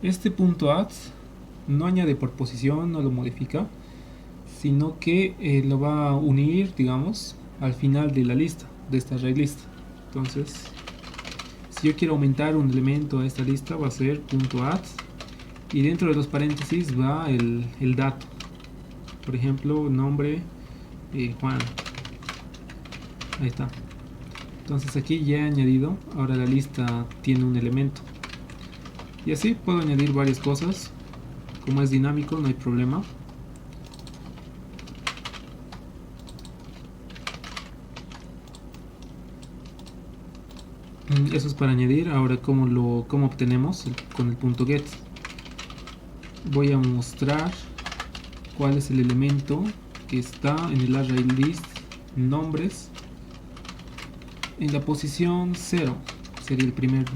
Este .add no añade por posición, no lo modifica, sino que lo va a unir, digamos, al final de la lista, de esta ArrayList. Entonces, si yo quiero aumentar un elemento a esta lista, va a ser .add y dentro de los paréntesis va el dato. Por ejemplo, nombre Juan. Ahí está. Entonces aquí ya he añadido, ahora la lista tiene un elemento. Y así puedo añadir varias cosas. Como es dinámico, no hay problema. Eso es para añadir. Ahora, ¿cómo obtenemos? Con el .get. Voy a mostrar cuál es el elemento que está en el ArrayList nombres en la posición 0. Sería el primer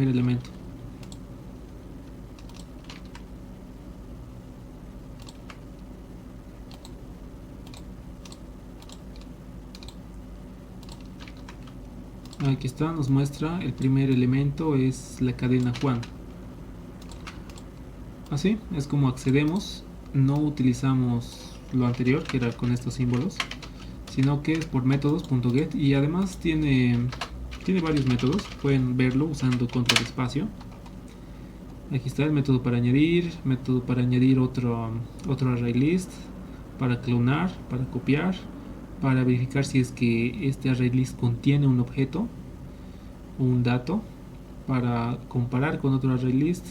elemento. Aquí está, nos muestra el primer elemento es la cadena Juan. Así es como accedemos. No utilizamos lo anterior, que era con estos símbolos, sino que es por métodos .get, y además tiene varios métodos. Pueden verlo usando control espacio. Aquí está el método para añadir otro array list, para clonar, para copiar, para verificar si es que este array list contiene un objeto, un dato, para comparar con otro array list,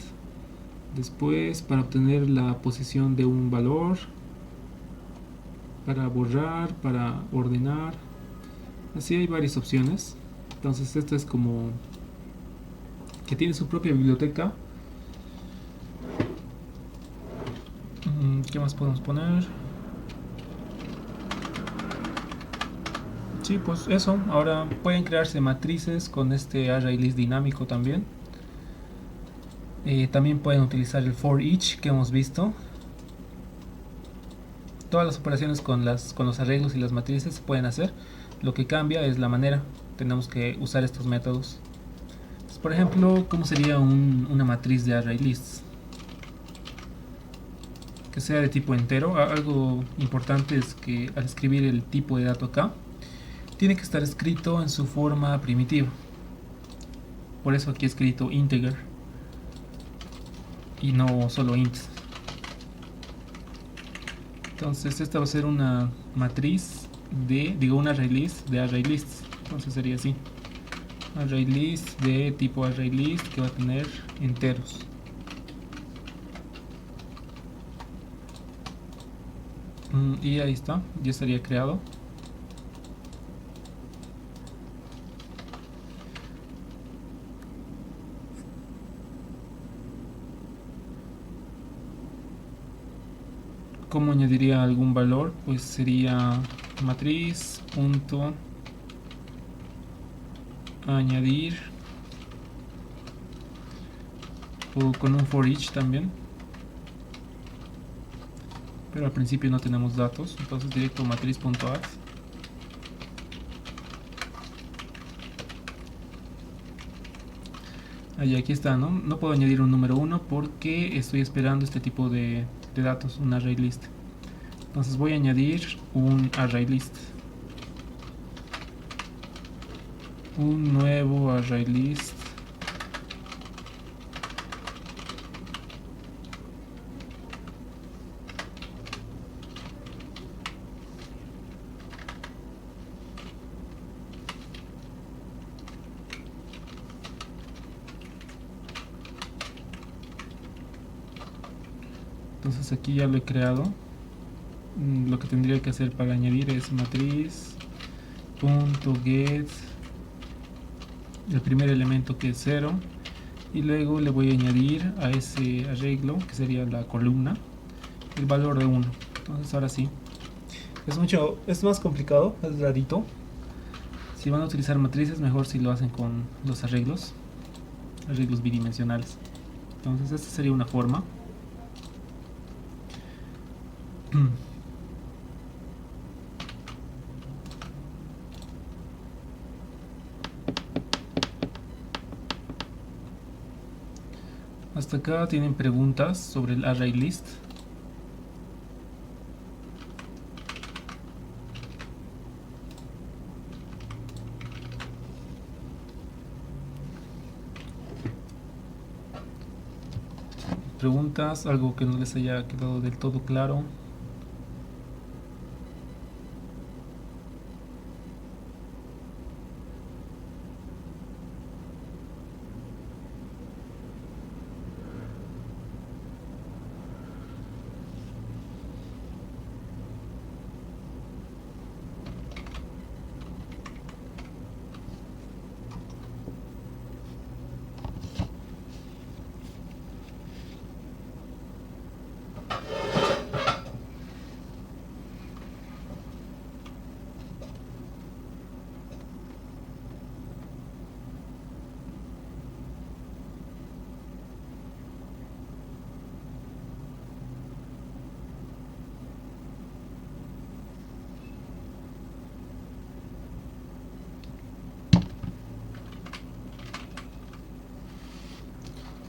después para obtener la posición de un valor, para borrar, para ordenar. Así hay varias opciones. Entonces esto es como que tiene su propia biblioteca. ¿Qué más podemos poner? Sí, pues eso. Ahora pueden crearse matrices con este array list dinámico también. También pueden utilizar el for each que hemos visto. Todas las operaciones con los arreglos y las matrices se pueden hacer. Lo que cambia es la manera. Tenemos que usar estos métodos. Entonces, por ejemplo, ¿cómo sería una matriz de array lists? Que sea de tipo entero. Algo importante es que al escribir el tipo de dato acá, tiene que estar escrito en su forma primitiva. Por eso aquí he escrito integer y no solo int. Entonces esta va a ser una matriz un array list de array lists. Entonces sería así: array list de tipo array list que va a tener enteros. Y ahí está, ya estaría creado. ¿Cómo añadiría algún valor? Pues sería matriz punto añadir, o con un for each también, pero al principio no tenemos datos, entonces directo matriz.add. Ahí, aquí está, ¿no? No puedo añadir un número 1 porque estoy esperando este tipo de datos, un array list. Entonces voy a añadir un array list, un nuevo array list. Entonces aquí ya lo he creado. Lo que tendría que hacer para añadir es matriz.get el primer elemento, que es 0, y luego le voy a añadir a ese arreglo, que sería la columna, el valor de 1. Entonces ahora sí, es más complicado, es rarito. Si van a utilizar matrices, mejor si lo hacen con los arreglos bidimensionales. Entonces esta sería una forma. Hasta acá tienen preguntas sobre el array list. Preguntas, algo que no les haya quedado del todo claro.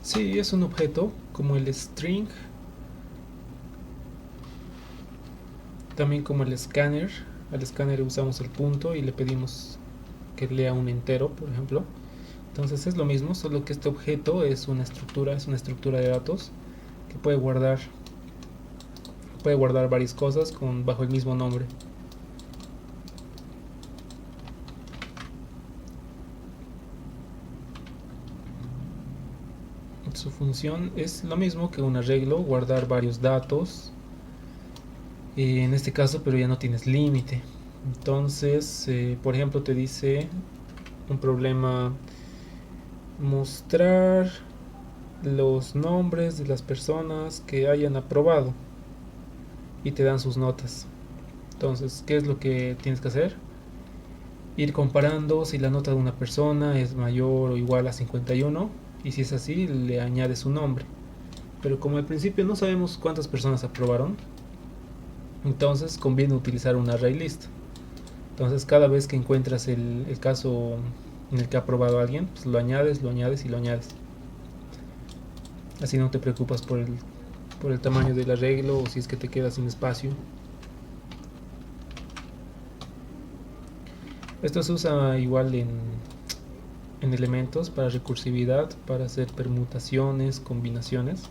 Sí, es un objeto como el string, también como el scanner. Al escáner usamos el punto y le pedimos que lea un entero, por ejemplo. Entonces es lo mismo, solo que este objeto es una estructura de datos que puede guardar varias cosas bajo el mismo nombre. Su función es lo mismo que un arreglo, guardar varios datos, en este caso, pero ya no tienes límite. Entonces, por ejemplo, te dice un problema: mostrar los nombres de las personas que hayan aprobado, y te dan sus notas. Entonces, ¿qué es lo que tienes que hacer? Ir comparando si la nota de una persona es mayor o igual a 51, y si es así, le añades su nombre. Pero como al principio no sabemos cuántas personas aprobaron, entonces conviene utilizar un array list. Entonces cada vez que encuentras el caso en el que ha aprobado a alguien, pues lo añades y lo añades. Así no te preocupas por el tamaño del arreglo o si es que te quedas sin espacio. Esto se usa igual en elementos para recursividad, para hacer permutaciones, combinaciones.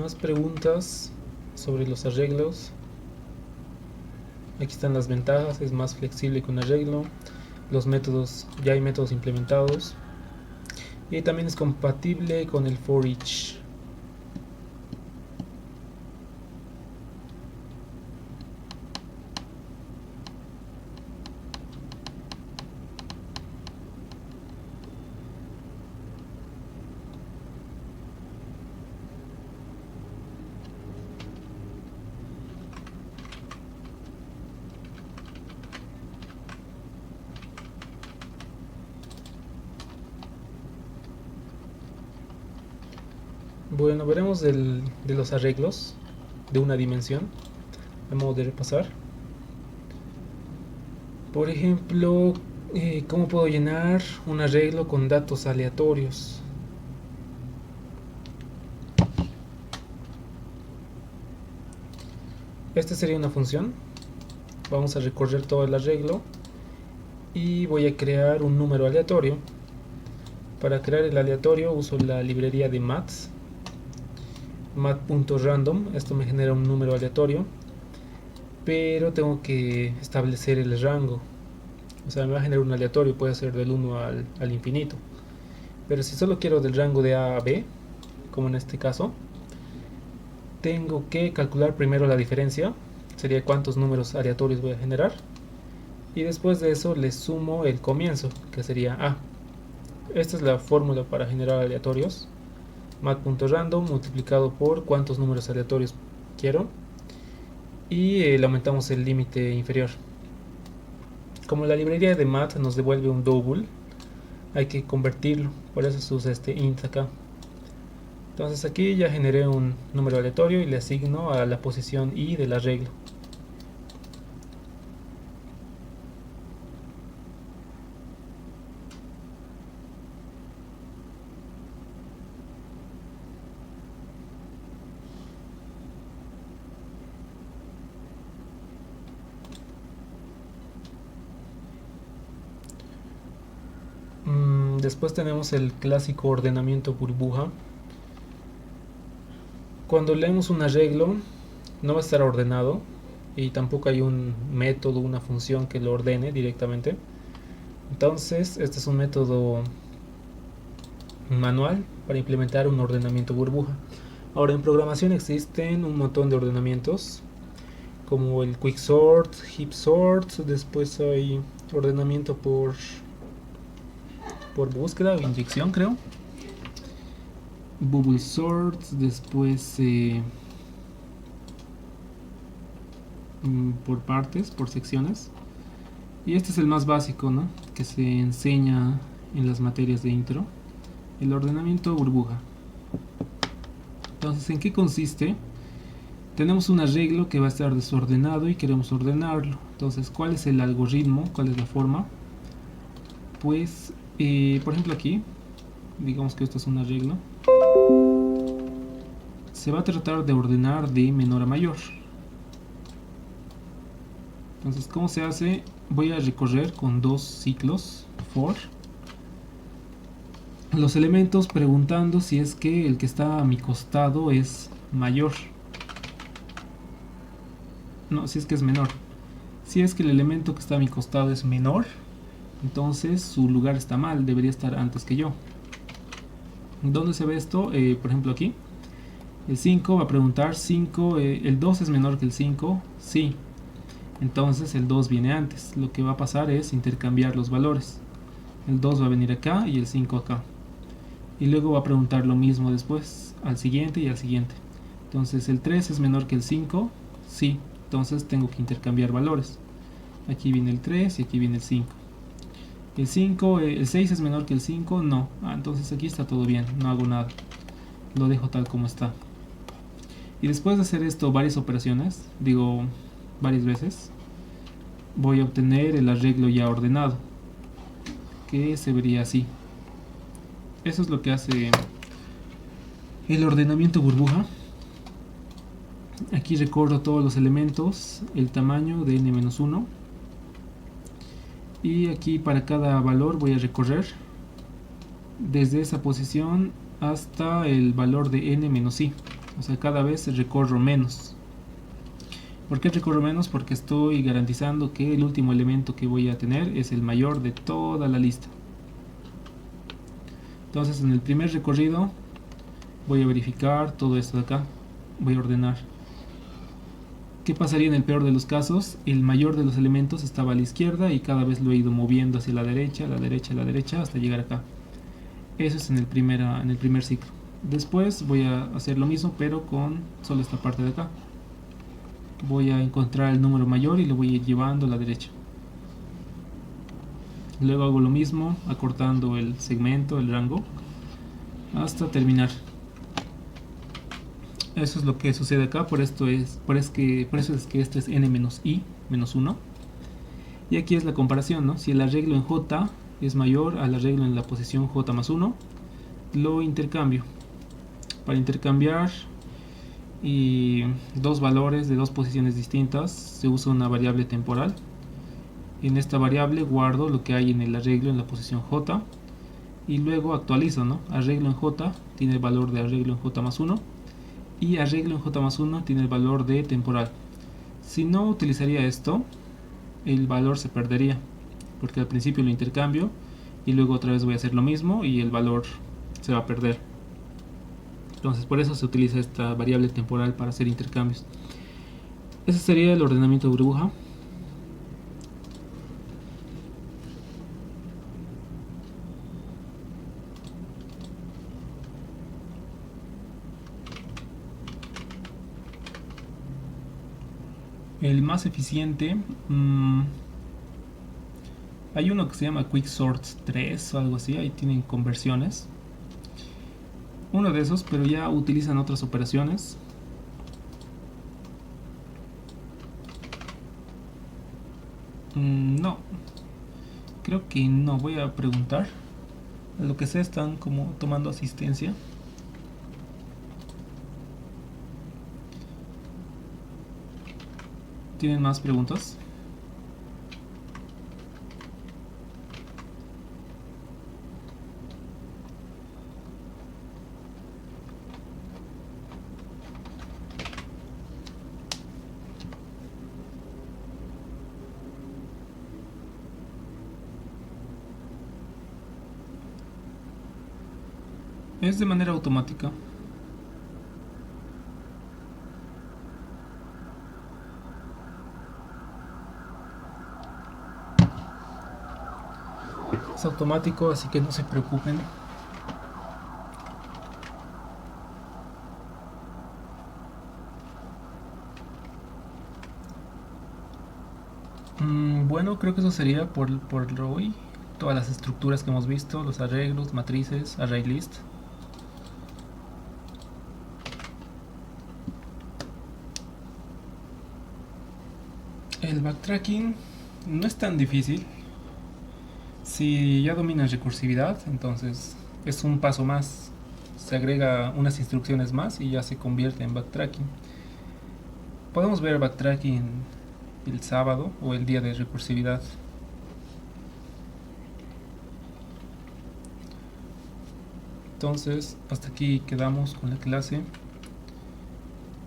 Más preguntas sobre los arreglos. Aquí están las ventajas: es más flexible que un arreglo. Los métodos, ya hay métodos implementados. Y también es compatible con el for each. Bueno, veremos de los arreglos de una dimensión, a modo de repasar. Por ejemplo, ¿cómo puedo llenar un arreglo con datos aleatorios? Esta sería una función. Vamos a recorrer todo el arreglo y voy a crear un número aleatorio. Para crear el aleatorio uso la librería de maths, math.random. Esto me genera un número aleatorio, pero tengo que establecer el rango. O sea, me va a generar un aleatorio, puede ser del 1 al infinito. Pero si solo quiero del rango de A a B, como en este caso, tengo que calcular primero la diferencia, sería cuántos números aleatorios voy a generar, y después de eso le sumo el comienzo, que sería A. Esta es la fórmula para generar aleatorios: math.random multiplicado por cuántos números aleatorios quiero, y le aumentamos el límite inferior. Como la librería de math nos devuelve un double, hay que convertirlo, por eso se usa este int acá. Entonces aquí ya generé un número aleatorio y le asigno a la posición i del arreglo. Después tenemos el clásico ordenamiento burbuja. Cuando leemos un arreglo no va a estar ordenado y tampoco hay un método, una función que lo ordene directamente. Entonces este es un método manual para implementar un ordenamiento burbuja. Ahora, en programación existen un montón de ordenamientos, como el quicksort, heap sort. Después hay ordenamiento por búsqueda o inyección, creo, bubble sort. Después por partes, por secciones. Y este es el más básico, ¿no?, que se enseña en las materias de intro. El ordenamiento burbuja. Entonces, ¿en qué consiste? Tenemos un arreglo que va a estar desordenado y queremos ordenarlo. Entonces, ¿cuál es el algoritmo? ¿Cuál es la forma? Pues, por ejemplo aquí, digamos que esto es un arreglo. Se va a tratar de ordenar de menor a mayor. Entonces, ¿cómo se hace? Voy a recorrer con dos ciclos for los elementos preguntando si es que el que está a mi costado es mayor. No, si es que es menor. Si es que el elemento que está a mi costado es menor, entonces su lugar está mal, debería estar antes que yo. ¿Dónde se ve esto? Por ejemplo aquí. El 5 va a preguntar, ¿el 2 es menor que el 5? Sí. Entonces el 2 viene antes. Lo que va a pasar es intercambiar los valores. El 2 va a venir acá y el 5 acá. Y luego va a preguntar lo mismo después, al siguiente y al siguiente. Entonces el 3 es menor que el 5, sí. Entonces tengo que intercambiar valores. Aquí viene el 3 y aquí viene el 5. El 6 es menor que el 5, no. Entonces aquí está todo bien, no hago nada. Lo dejo tal como está. Y después de hacer esto varias operaciones, digo varias veces, voy a obtener el arreglo ya ordenado, que se vería así. Eso es lo que hace el ordenamiento burbuja. Aquí recorro todos los elementos, el tamaño de n-1, y aquí para cada valor voy a recorrer desde esa posición hasta el valor de n-i. O sea, cada vez recorro menos. ¿Por qué recorro menos? Porque estoy garantizando que el último elemento que voy a tener es el mayor de toda la lista. Entonces en el primer recorrido voy a verificar todo esto de acá. Voy a ordenar. ¿Qué pasaría en el peor de los casos? El mayor de los elementos estaba a la izquierda y cada vez lo he ido moviendo hacia la derecha, la derecha, la derecha hasta llegar acá. Eso es en el primer ciclo. Después voy a hacer lo mismo pero con solo esta parte de acá. Voy a encontrar el número mayor y lo voy a ir llevando a la derecha. Luego hago lo mismo acortando el segmento, el rango, hasta terminar. Eso es lo que sucede acá, por eso es que este es n-i-1. Y aquí es la comparación, ¿no? Si el arreglo en j es mayor al arreglo en la posición j más 1, lo intercambio. Para intercambiar dos valores de dos posiciones distintas se usa una variable temporal. En esta variable guardo lo que hay en el arreglo en la posición j y luego actualizo, ¿no? Arreglo en j tiene el valor de arreglo en j más 1 y arreglo en j más 1 tiene el valor de temporal. Si no utilizaría esto, el valor se perdería, porque al principio lo intercambio y luego otra vez voy a hacer lo mismo y el valor se va a perder. Entonces por eso se utiliza esta variable temporal para hacer intercambios. Ese sería el ordenamiento burbuja. El más eficiente, hay uno que se llama Quicksort 3 o algo así, ahí tienen conversiones. Uno de esos, pero ya utilizan otras operaciones. No, creo que no, voy a preguntar. A lo que sé están como tomando asistencia. ¿Tienen más preguntas? Es de manera automática. Es automático, así que no se preocupen. Bueno, creo que eso sería por hoy. todas las estructuras que hemos visto, los arreglos, matrices, array list. El backtracking no es tan difícil. Si ya dominas recursividad, entonces es un paso más. Se agrega unas instrucciones más y ya se convierte en backtracking. Podemos ver backtracking el sábado o el día de recursividad. Entonces, hasta aquí quedamos con la clase.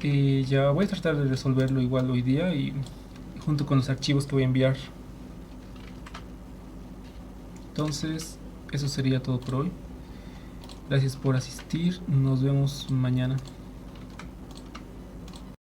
Ya voy a tratar de resolverlo igual hoy día y junto con los archivos que voy a enviar. Entonces, eso sería todo por hoy. Gracias por asistir. Nos vemos mañana.